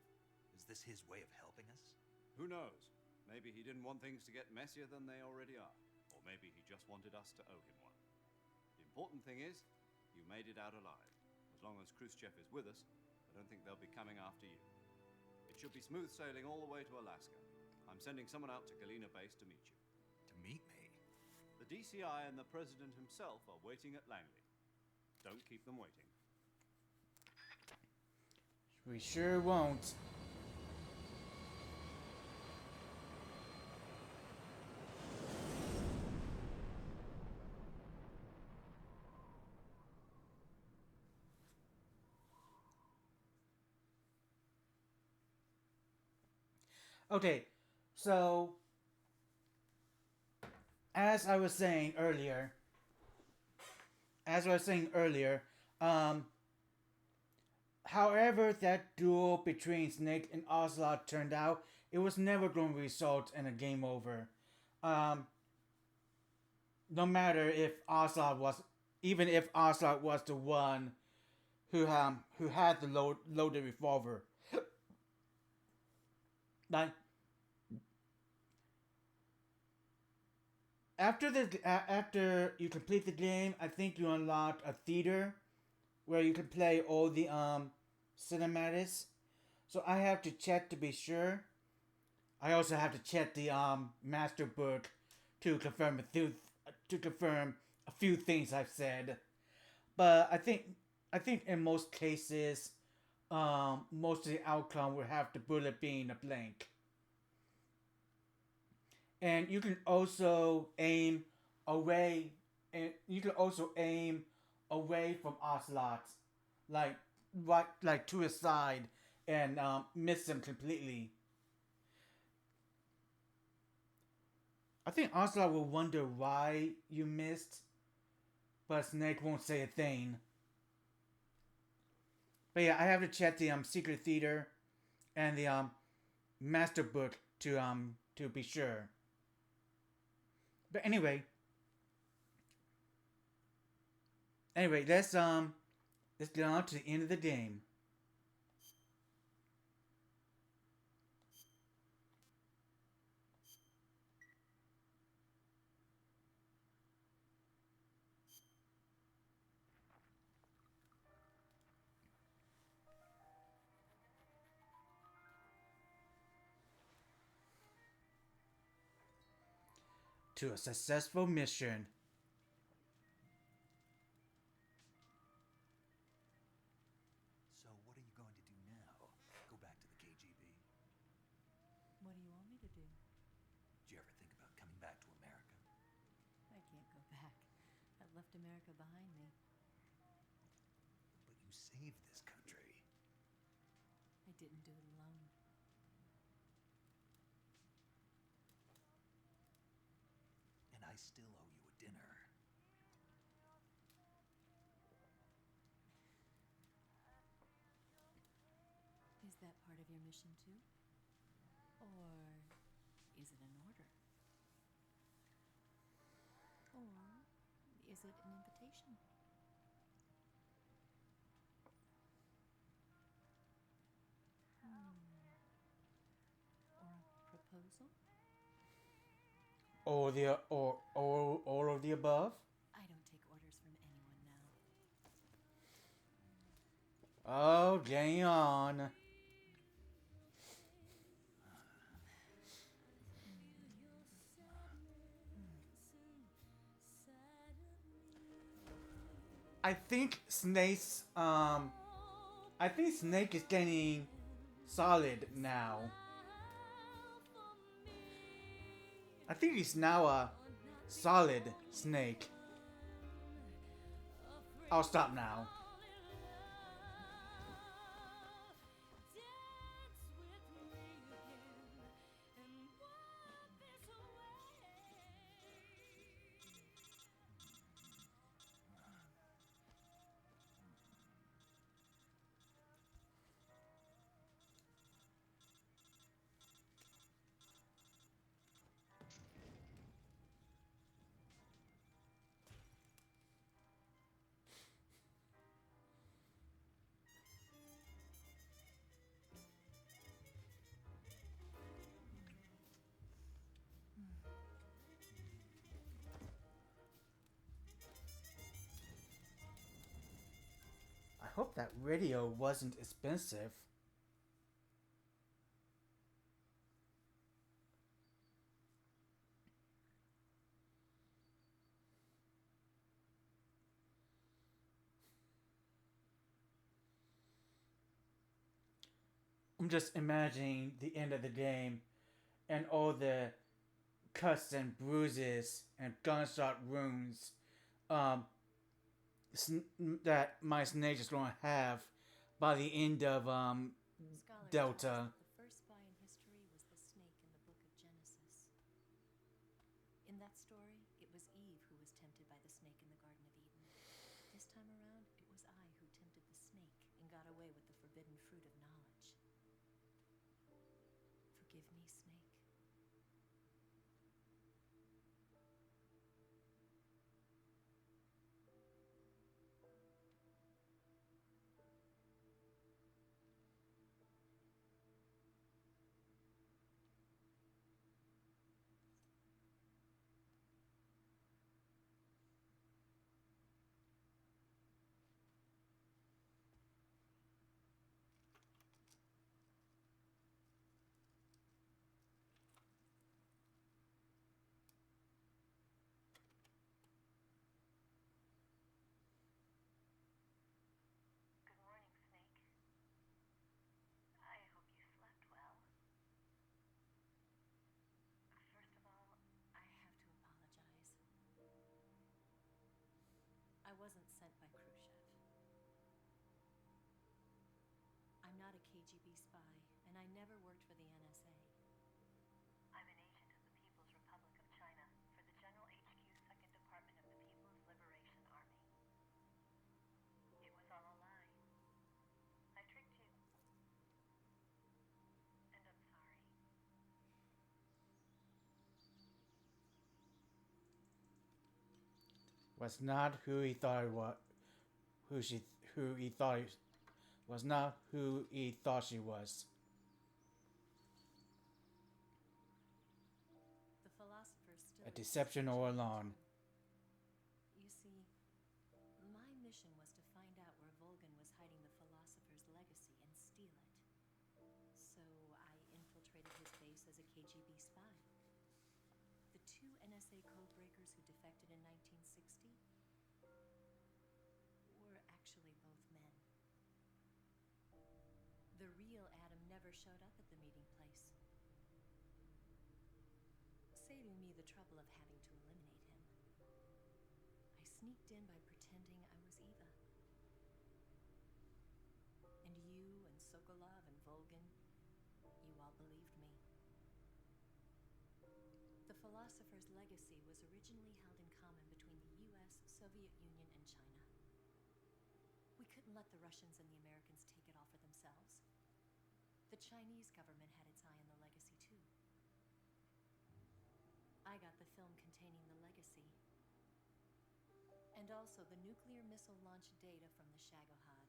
Is this his way of helping us? Who knows? Maybe he didn't want things to get messier than they already are. Or maybe he just wanted us to owe him one. The important thing is, you made it out alive. As long as Khrushchev is with us, I don't think they'll be coming after you. It should be smooth sailing all the way to Alaska. I'm sending someone out to Galena Base to meet you. To meet me? The DCI and the President himself are waiting at Langley. Don't keep them waiting. We sure won't. Okay, so as I was saying earlier, however that duel between Snake and Ocelot turned out, it was never going to result in a game over. No matter if Ocelot was, even if Ocelot was the one who had the loaded revolver. Like, after you complete the game, I think you unlock a theater where you can play all the cinematics. So I have to check to be sure. I also have to check the master book to confirm a few things I've said. But I think in most cases, most of the outcome will have the bullet being a blank. And you can also aim away, from Ocelot, like to his side, and miss him completely. I think Ocelot will wonder why you missed, but Snake won't say a thing. But yeah, I have to check the secret theater and the master book to be sure. But anyway, let's get on to the end of the game. To a successful mission. So what are you going to do now? Go back to the KGB? What do you want me to do? Did you ever think about coming back to America? I can't go back. I've left America behind me. But you saved this country. I didn't do it alone. And I still owe you a dinner. Is that part of your mission too? Or is it an order? Or is it an invitation? Or a proposal? Or all of the above? I don't take orders from anyone now. Oh, game on. I think Snake is getting solid now. I think he's now a solid Snake. I'll stop now. hope that radio wasn't expensive. I'm just imagining the end of the game and all the cuts and bruises and gunshot wounds that my snake is going to have by the end of Scholars Delta. tell us that the first spy in history was the snake in the book of Genesis. In that story, it was Eve who was tempted by the snake in the Garden of Eden. This time around, it was I who tempted the snake and got away with the forbidden fruit of knowledge. Forgive me, snake. Good morning, Snake. I hope you slept well. First of all, I have to apologize. I wasn't sent by Khrushchev. I'm not a KGB spy, and I never worked for the NSA. I'm an agent of the People's Republic of China for the General HQ 2nd Department of the People's Liberation Army. It was all a lie. I tricked you. And I'm sorry. Was not who he thought it was. Who he thought he was not who he thought she was. The philosophers still A deception all along. You see, my mission was to find out where Volgan was hiding the philosopher's legacy and steal it. So I infiltrated his base as a KGB spy. The two NSA codebreakers who defected in 1960 were actually both men. The real Adam never showed up at the meeting place, saving me the trouble of having to eliminate him. I sneaked in by pretending I was Eva. And you and Sokolov and Volgan, you all believed me. The philosopher's legacy was originally held in common between the US, Soviet Union, and China. We couldn't let the Russians and the Americans take it all for themselves. The Chinese government had its eye on the legacy too. I got the film containing the legacy, and also the nuclear missile launch data from the Shagohod.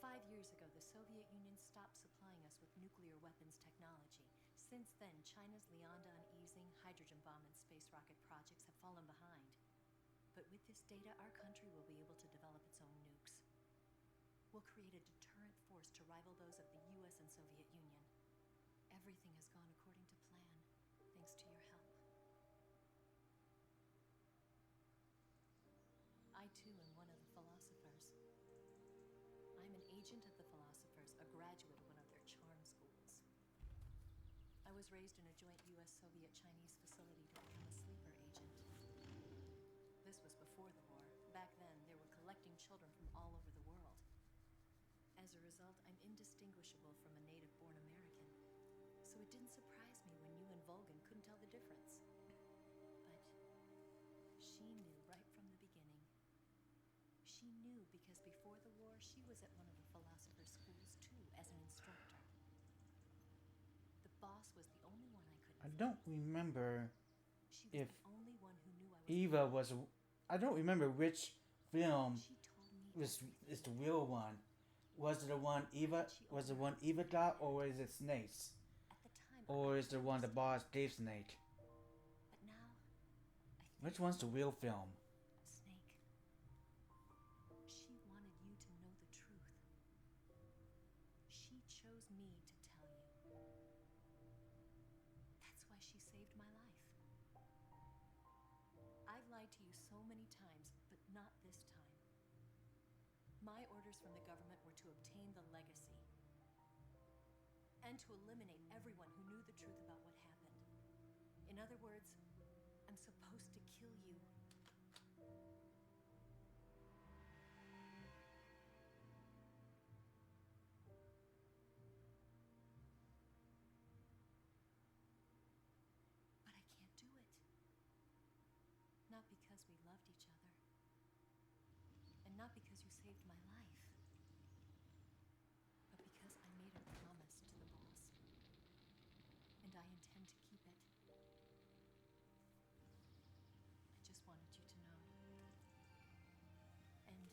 5 years ago, the Soviet Union stopped supplying us with nuclear weapons technology. Since then, China's Liaodong easing, hydrogen bomb, and space rocket projects have fallen behind. But with this data, our country will be able to develop its own nukes. We'll create a deterrent force to rival those of the US and Soviet Union. Everything has gone according to plan, thanks to your help. I too am one of the philosophers. I'm an agent of the philosophers, a graduate of one of their charm schools. I was raised in a joint US-Soviet-Chinese facility to become a sleeper agent. This was before the war. Back then, they were collecting children from all over the world. As a result, I'm indistinguishable from a native-born American. So it didn't surprise me when you and Volgan couldn't tell the difference. But she knew right from the beginning. She knew because before the war, she was at one of the philosopher's schools too, as an instructor. The boss was the only one I couldn't I find. don't remember She was if the only one who knew I was Eva was. I don't remember which film She told me is everything. the real one. Was it the one Eva? Was the one Eva got, or is it Snake's? At the time, Or I is the one the understood. boss gave Snake? But now, I think Which one's the real film? Snake. She wanted lied to you so many times, but not this time. My orders from the government were to obtain the legacy and to eliminate everyone who knew the truth about what happened. In other words, I'm supposed to kill you. But I can't do it. Not because we loved each other. And not because you saved my life. But because I made a promise to the boss. And I intend to keep it. I just wanted you to know. And you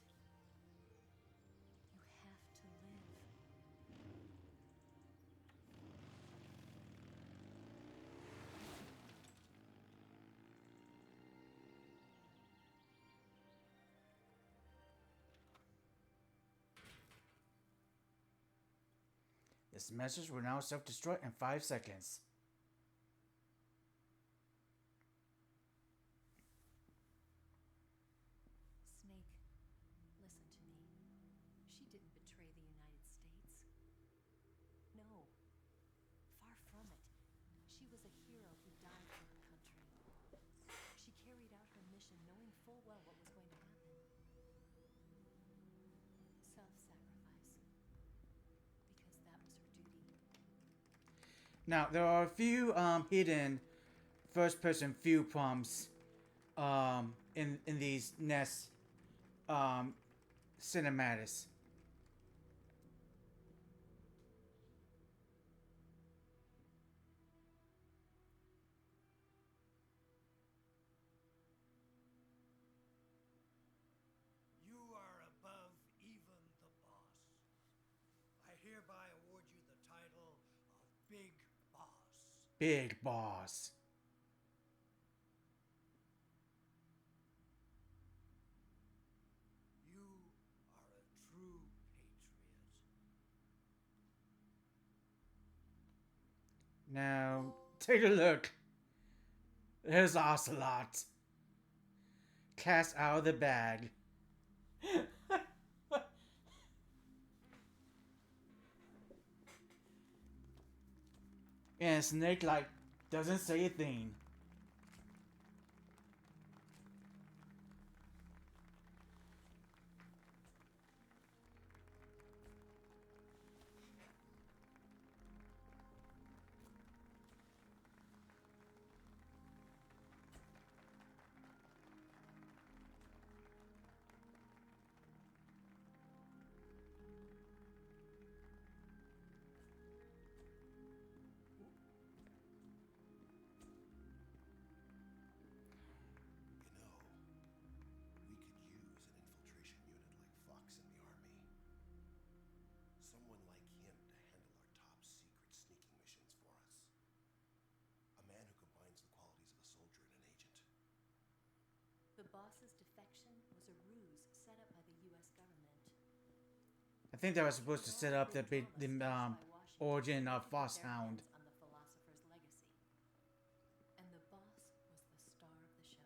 have to live. This message will now self-destruct in 5 seconds. Snake, listen to me. She didn't betray the United States. No. Far from it. She was a hero who died for her country. She carried out her mission knowing full well what was going to happen. Self-sacrifice. Because that was her duty. Now, there are a few hidden first-person view prompts in these NES cinematics. You are above even the boss. I hereby award you the title of Big Boss. Big Boss. You are a true patriot. Now, take a look. There's Ocelot. Cast out of the bag. And Snake, like, doesn't say a thing. You know, we could use an infiltration unit like Fox in the army. Someone like him to handle our top secret sneaking missions for us. A man who combines the qualities of a soldier and an agent. The boss's defection was a ruse set up by the U.S. government. I think they were supposed to set up the origin of Foxhound. On the philosopher's legacy. And the boss was the star of the show.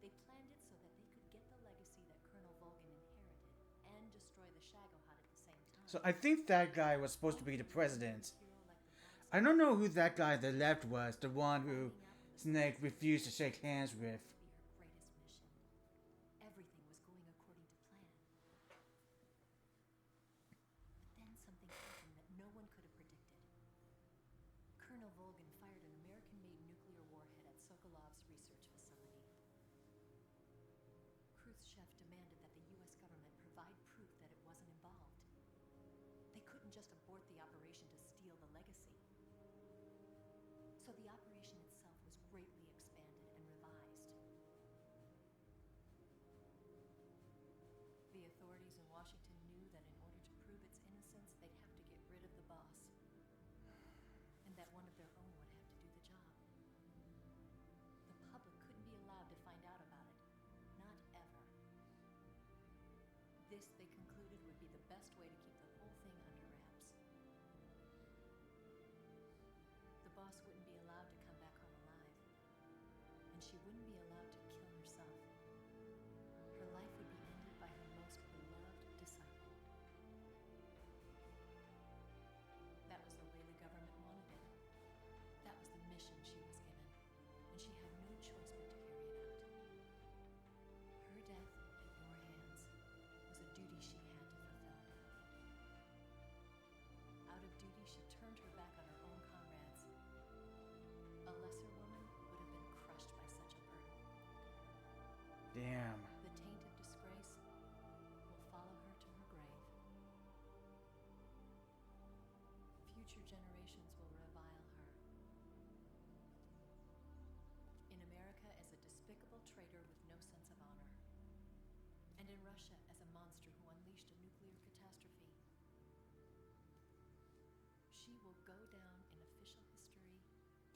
They planned it so that they could get the legacy that Colonel Volgan inherited and destroy the Shagohod at the same time. So I think that guy was supposed to be the president. I don't know who that guy on the left was, the one who Snake refused to shake hands with. Be her greatest mission. Everything was going according to plan. But then something happened that no one could have predicted. Colonel Volgan fired an American-made nuclear warhead at Sokolov's research facility. Khrushchev demanded that the U.S. government provide proof that it wasn't involved. They couldn't just abort the operation to steal the legacy. So the operation itself was greatly expanded and revised. The authorities in Washington knew that in order to prove its innocence, they'd have to get rid of the boss. And that one of their own would have to do the job. The public couldn't be allowed to find out about it. Not ever. This, they concluded, would be the best way to keep the whole thing under wraps. The boss wouldn't be allowed to come back home alive. And she wouldn't be allowed to kill and in Russia as a monster who unleashed a nuclear catastrophe. She will go down in official history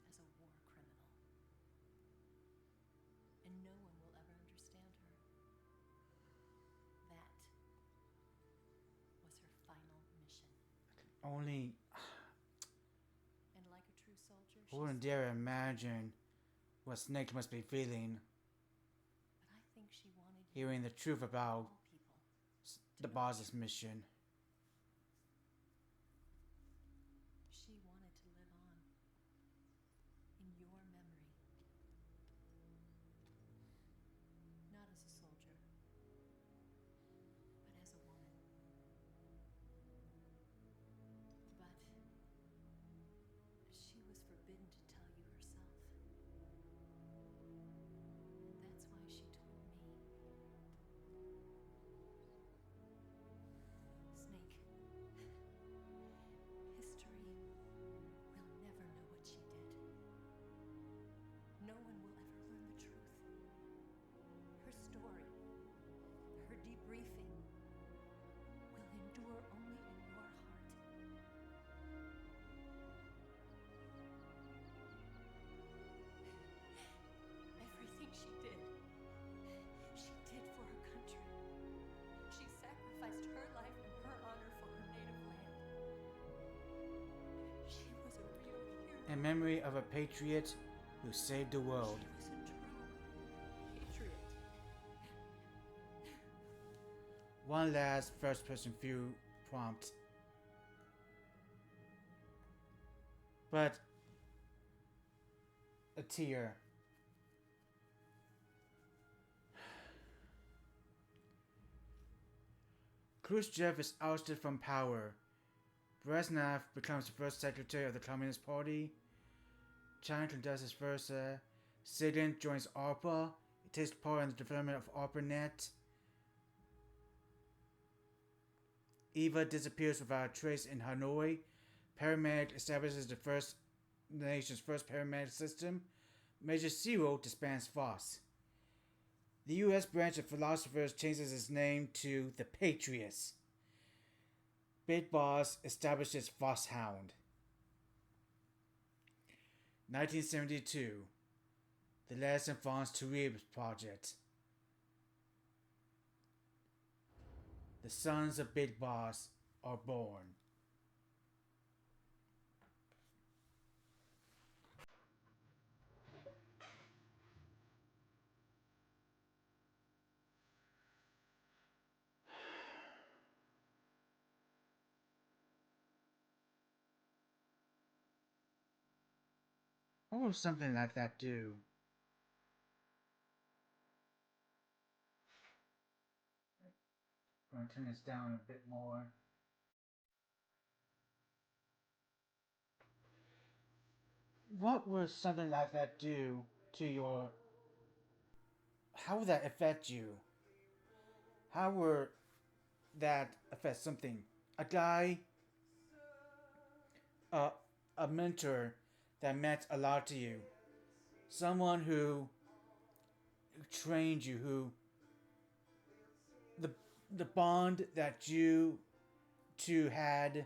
as a war criminal. And no one will ever understand her. That was her final mission. Only And like a true soldier, I wouldn't dare imagine what Snake must be feeling but I think she wanted hearing the truth about all people. the boss's mission. She wanted to live on in your memory. Not as a soldier, but as a woman. But she was forbidden to tell you herself. And that's why she told me. Snake, history will never know what she did. No one will ever learn the truth. Her story, her debriefing, will endure only in your heart. Everything she did for her country. She sacrificed her life and her honor for her native land. She was a real hero. In memory of a patriot who saved the world. She was a true patriot. One last first-person view prompt. But a tear. Khrushchev is ousted from power. Brezhnev becomes the first secretary of the Communist Party. China conducts its first sit-in, joins ARPA. It takes part in the development of ARPANET. Eva disappears without a trace in Hanoi. Paramedic establishes the nation's first paramedic system. Major Zero disbands FOSS. The U.S. branch of philosophers changes its name to the Patriots. Big Boss establishes FOSS Hound. 1972. The Les Enfants Terribles Project. The sons of Big Boss are born. What will something like that do? I'm going to turn this down a bit more. What would something like that do to your... How would that affect you? How would that affect something? A guy, a mentor that meant a lot to you. Someone who trained you, who... The bond that you two had,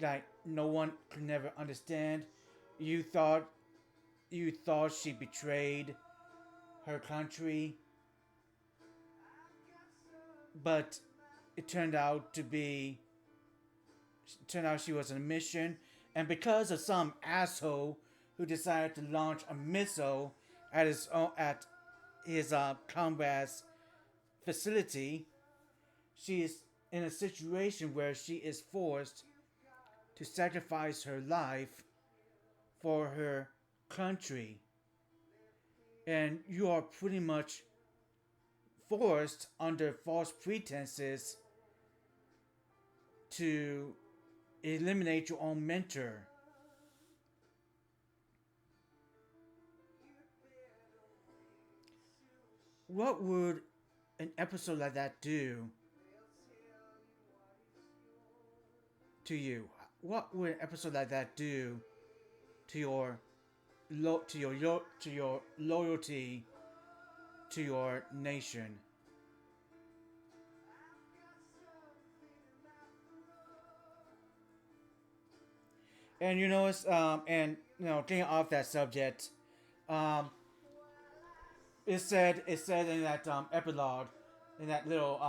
like, no one could never understand. You thought she betrayed her country, but it turned out she was on a mission, and because of some asshole who decided to launch a missile at his combat's facility, she is in a situation where she is forced to sacrifice her life for her country. And you are pretty much forced under false pretenses to eliminate your own mentor. What would an episode like that do to you? What would an episode like that do to your loyalty to your nation? And you know, and you know, getting off that subject, um, it said in that epilogue, in that little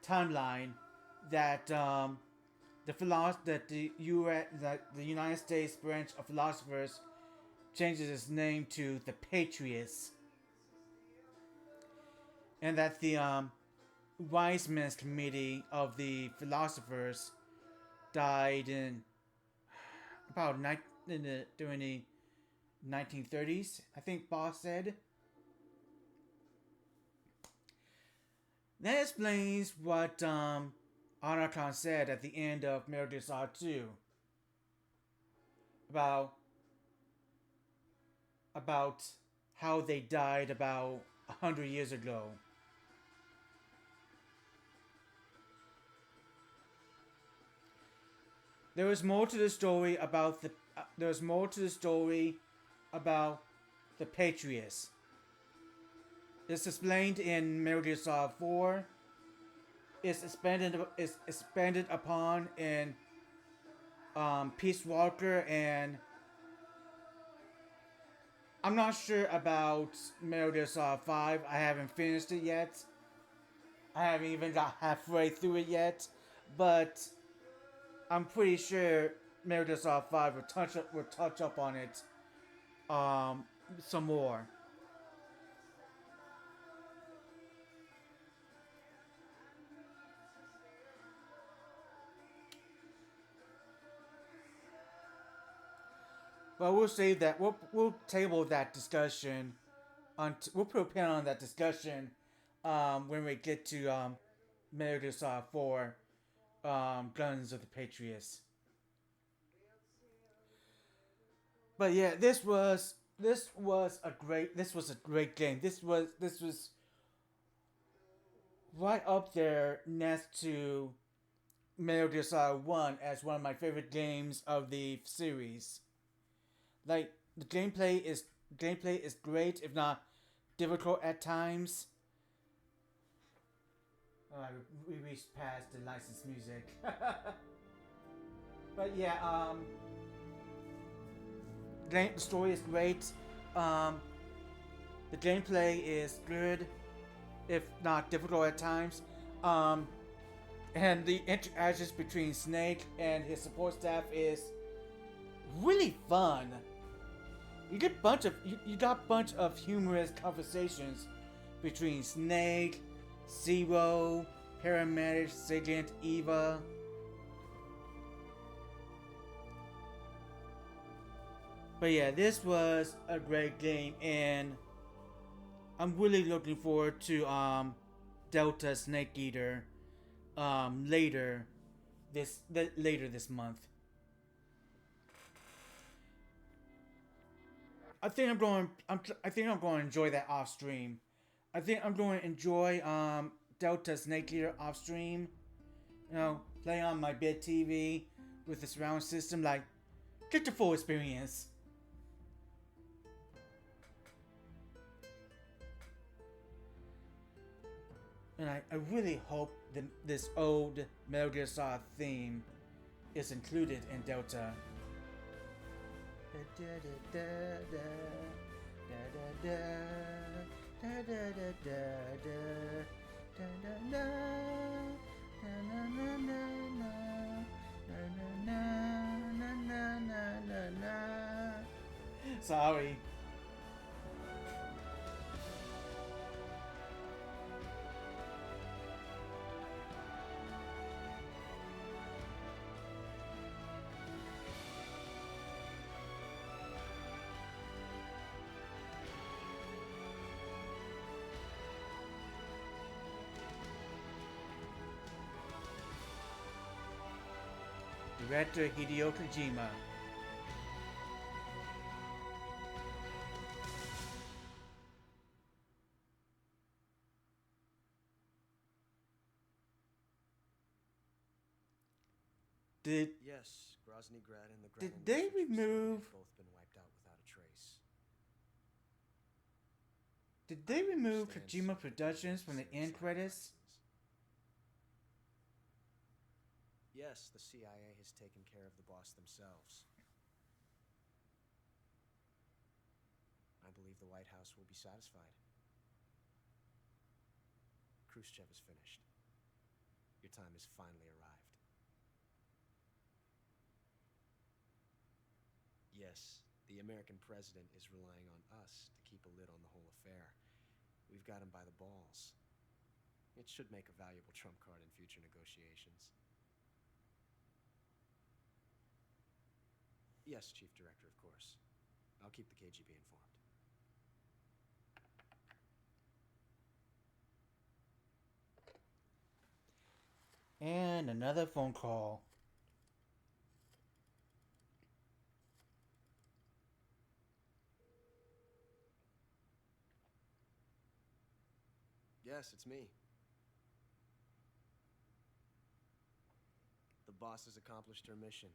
timeline, that that the United States branch of philosophers changes its name to the Patriots, and that the wise men's committee of the philosophers died in about during the 1930s. I think Boss said. That explains what Anarchon said at the end of Metal Gear Solid 2 about about how they died about 100 years ago. There was more to the story about the Patriots. It's explained in Metal Gear Solid 4. It's expanded upon in Peace Walker, and I'm not sure about Metal Gear Solid 5. I haven't finished it yet. I haven't even got halfway through it yet, but I'm pretty sure Metal Gear Solid 5 will touch up on it some more. But we'll save that. We'll table that discussion. We'll put a pin on that discussion when we get to Metal Gear Solid 4, Guns of the Patriots. But yeah, this was a great game. This was right up there next to Metal Gear Solid 1 as one of my favorite games of the series. Like, the gameplay is great, if not difficult at times. We reached past the licensed music. But yeah, the story is great. The gameplay is good, if not difficult at times. And the interactions between Snake and his support staff is really fun. You got bunch of humorous conversations between Snake, Zero, Paramedic, Sigint, Eva. But yeah, this was a great game, and I'm really looking forward to Delta Snake Eater later this month. I think I'm going to enjoy that off stream. I think I'm going to enjoy Delta Snake Eater off stream. You know, playing on my big TV with the surround system, like, get the full experience. And I really hope that this old Metal Gear Solid theme is included in Delta. Sorry. Director Hideo Kojima. Yes, Groznygrad and the Did Gremlin they research facility remove- have both been wiped out without a trace. Did they remove Understand Kojima Productions from the end credits? yes, the CIA has taken care of the boss themselves. I believe the White House will be satisfied. Khrushchev is finished. Your time has finally arrived. Yes, the American president is relying on us to keep a lid on the whole affair. We've got him by the balls. It should make a valuable trump card in future negotiations. Yes, Chief Director, of course. I'll keep the KGB informed. And another phone call. Yes, it's me. The boss has accomplished her mission.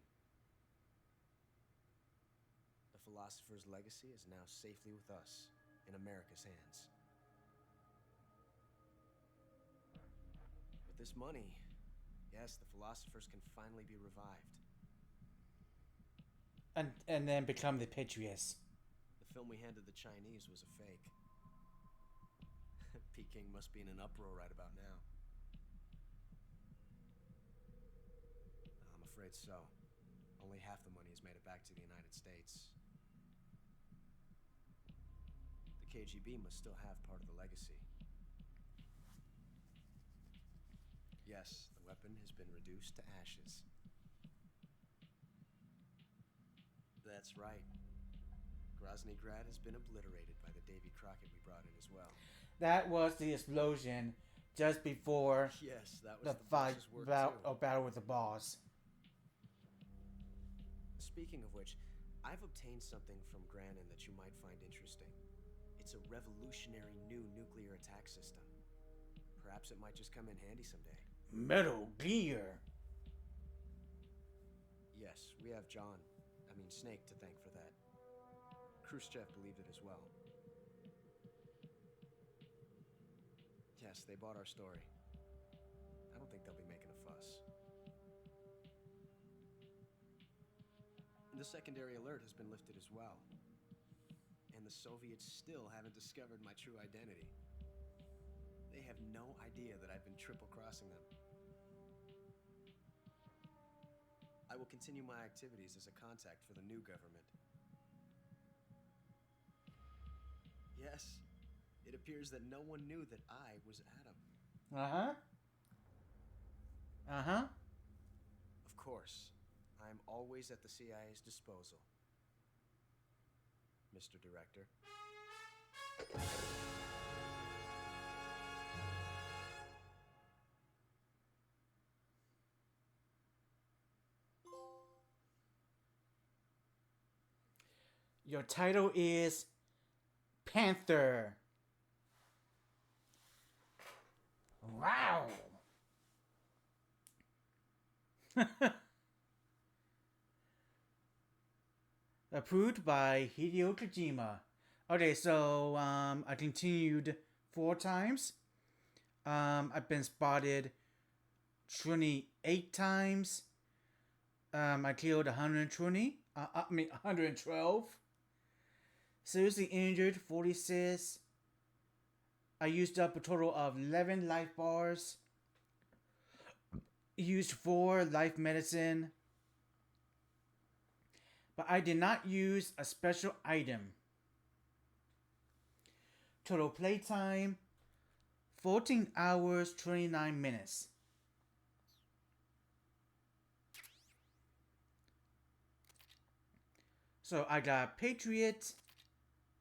The philosopher's legacy is now safely with us, in America's hands. With this money, yes, the philosophers can finally be revived. And then become the Patriots. The film we handed the Chinese was a fake. Peking must be in an uproar right about now. I'm afraid so. Only half the money has made it back to the United States. The KGB must still have part of the legacy. Yes, the weapon has been reduced to ashes. That's right. Groznygrad has been obliterated by the Davy Crockett we brought in as well. That was the explosion just before Yes, that was the the fight boss's work battle with the boss. Speaking of which, I've obtained something from Granin that you might find interesting. It's a revolutionary new nuclear attack system. Perhaps it might just come in handy someday. Metal Gear. Yes, we have Snake to thank for that. Khrushchev believed it as well. Yes, they bought our story. I don't think they'll be making a fuss. The secondary alert has been lifted as well. And the Soviets still haven't discovered my true identity. They have no idea that I've been triple-crossing them. I will continue my activities as a contact for the new government. Yes, it appears that no one knew that I was Adam. Of course, I'm always at the CIA's disposal, Mr. Director. Your title is Panther. Wow. Approved by Hideo Kojima. Okay, so I continued 4 times. I've been spotted 28 times. I killed 112. Seriously injured 46. I used up a total of 11 life bars. Used 4 life medicine. But I did not use a special item. Total playtime 14 hours 29 minutes. So I got Patriot,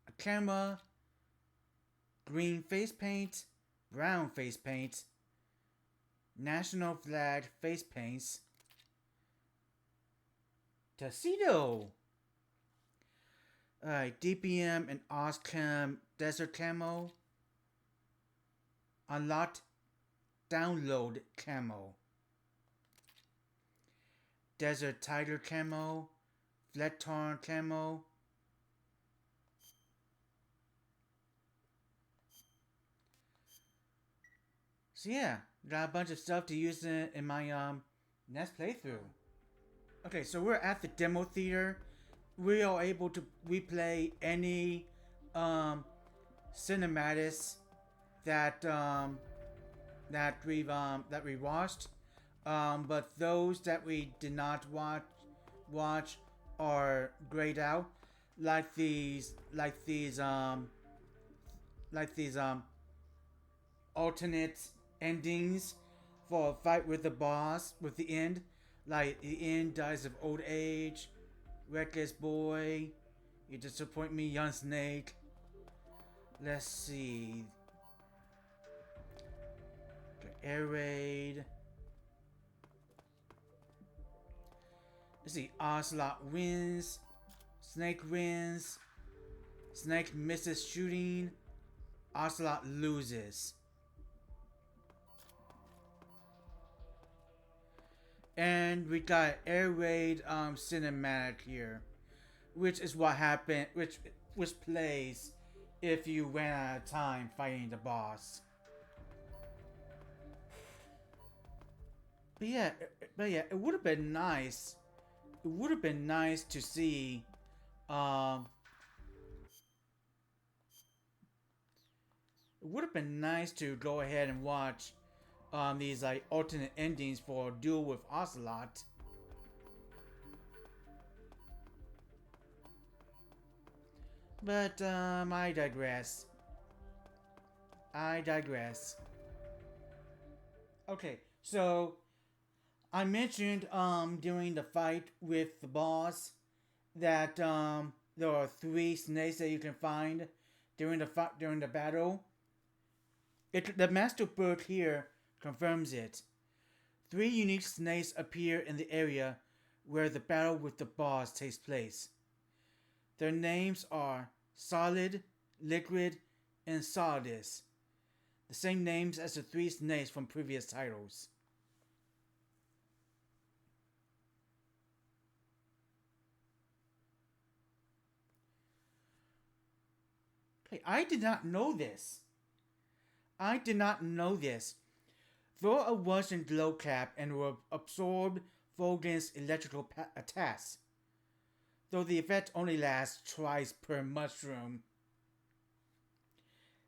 a camera, green face paint, brown face paint, national flag face paints, tuxedo, DPM and Ozcam desert camo, unlocked download camo, desert tiger camo, flat tarn camo, so yeah, got a bunch of stuff to use in my Next playthrough. Okay, so we're at the demo theater. We are able to replay any cinematics that that we watched. But those that we did not watch are grayed out, like these alternate endings for a fight with the boss with the end. Like the end dies of old age, reckless boy, you disappoint me, young snake. Let's see. Air raid. Let's see. Ocelot wins. Snake wins. Snake misses shooting. Ocelot loses. And we got air raid cinematic here, which is what happened, which plays if you ran out of time fighting the boss. But yeah, it would have been nice. It would have been nice to see, it would have been nice to go ahead and watch these like alternate endings for Duel with Ocelot. But I digress. Okay, so I mentioned during the fight with the boss that there are 3 snakes that you can find during the battle. The master book here confirms it. 3 unique snakes appear in the area where the battle with the boss takes place. Their names are Solid, Liquid, and Solidus. The same names as the 3 snakes from previous titles. Okay, I did not know this. Throw a Russian glow cap and will absorb Vogan's electrical attacks, though the effect only lasts twice per mushroom.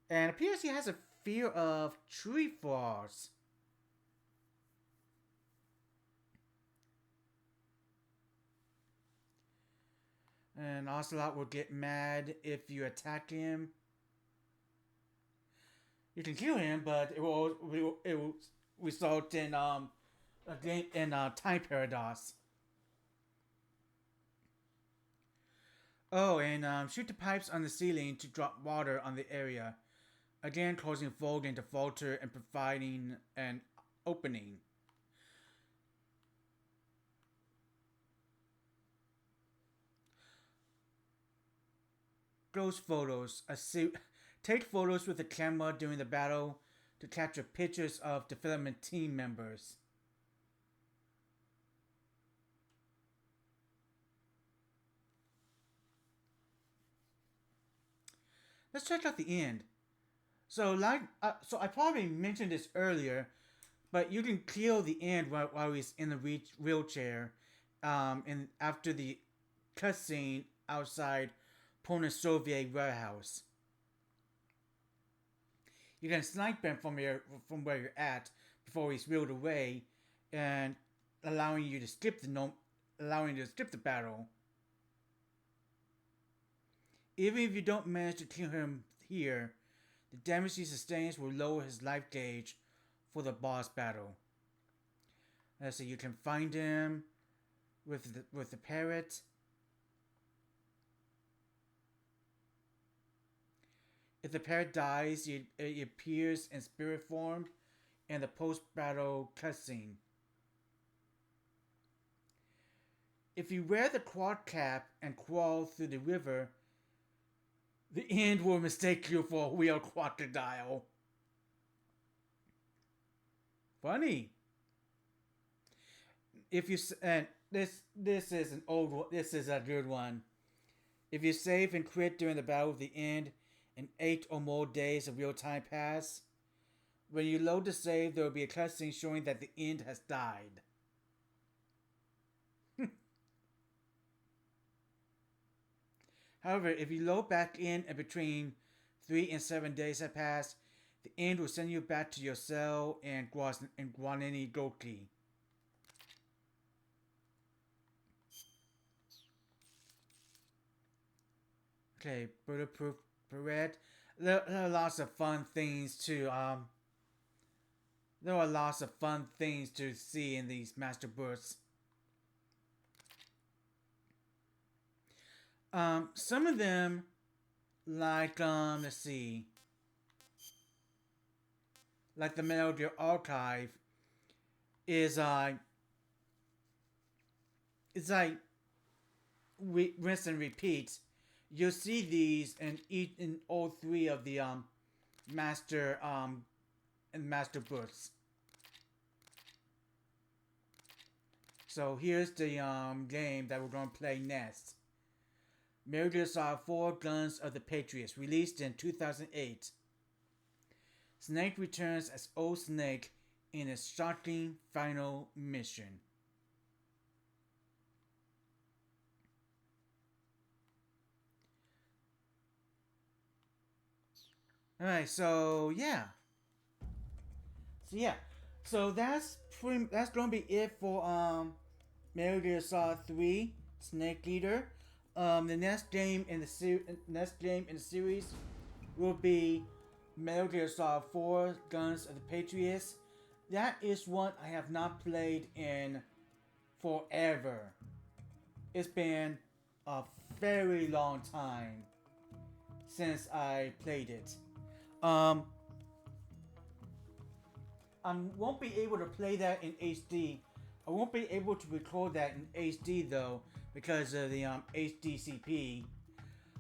And appears he has a fear of tree frogs. And Ocelot will get mad if you attack him. You can kill him, but it will result in time paradox. Oh, and shoot the pipes on the ceiling to drop water on the area, again causing Vogan to falter and providing an opening. Ghost photos. Take photos with the camera during the battle to capture pictures of development team members. Let's check out the end. So I probably mentioned this earlier, but you can kill the end while he's in the wheelchair, and after the cutscene outside Pona Soviet warehouse. You can snipe him from where you're at before he's wheeled away, and allowing you to skip the battle. Even if you don't manage to kill him here, the damage he sustains will lower his life gauge for the boss battle. So you can find him with the parrot. If the parrot dies, it appears in spirit form in the post-battle cutscene. If you wear the quad cap and crawl through the river, the end will mistake you for a real crocodile. Funny. If you and this is an old one. This is a good one. If you save and quit during the battle of the end, and 8 or more days of real time pass, when you load the save, there will be a cutscene showing that the end has died. However, if you load back in and between 3 and 7 days have passed, the end will send you back to your cell in Guanini Goki. Okay, bulletproof beret. There are lots of fun things to there are lots of fun things to see in these master books. Some of them, like let's see, like the Metal Gear Archive, is it's like rinse and repeat. You'll see these in all three of the master books. So here's the game that we're gonna play next. Metal Gear Solid 4: Guns of the Patriots, released in 2008. Snake returns as Old Snake in a shocking final mission. Alright, so that's gonna be it for Metal Gear Solid 3 Snake Eater. The next game in the series will be Metal Gear Solid 4 Guns of the Patriots. That is one I have not played in forever. It's been a very long time since I played it. I won't be able to play that in HD. I won't be able to record that in HD though because of the HDCP.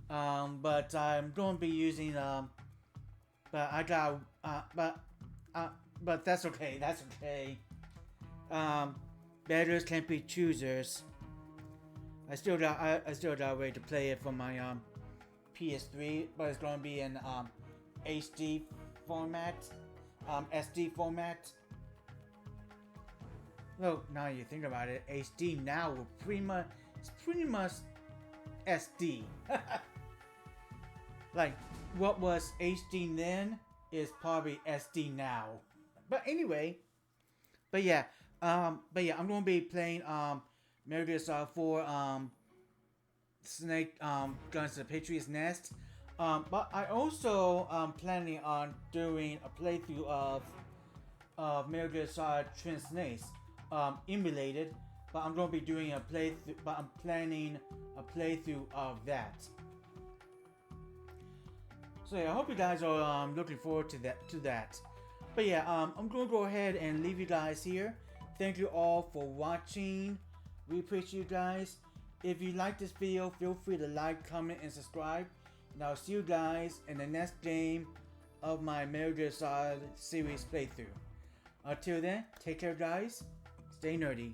But I'm going to be using but I got but that's okay. That's okay. Beggars can't be choosers. I still got a way to play it from my PS3, but it's going to be in HD format, SD format. Well, now you think about it, HD now will pretty much SD. Like what was HD then is probably SD now. But anyway, I'm gonna be playing Metal Gear Solid 4 Snake Guns of the Patriots next. But I also planning on doing a playthrough of Metal Gear Solid Twin Snakes emulated. But I'm gonna be doing a playthrough. But I'm planning a playthrough of that. So yeah, I hope you guys are looking forward to that. But yeah, I'm gonna go ahead and leave you guys here. Thank you all for watching. We appreciate you guys. If you like this video, feel free to like, comment, and subscribe. And I'll see you guys in the next game of my Metal Gear Solid series playthrough. Until then, take care guys. Stay nerdy.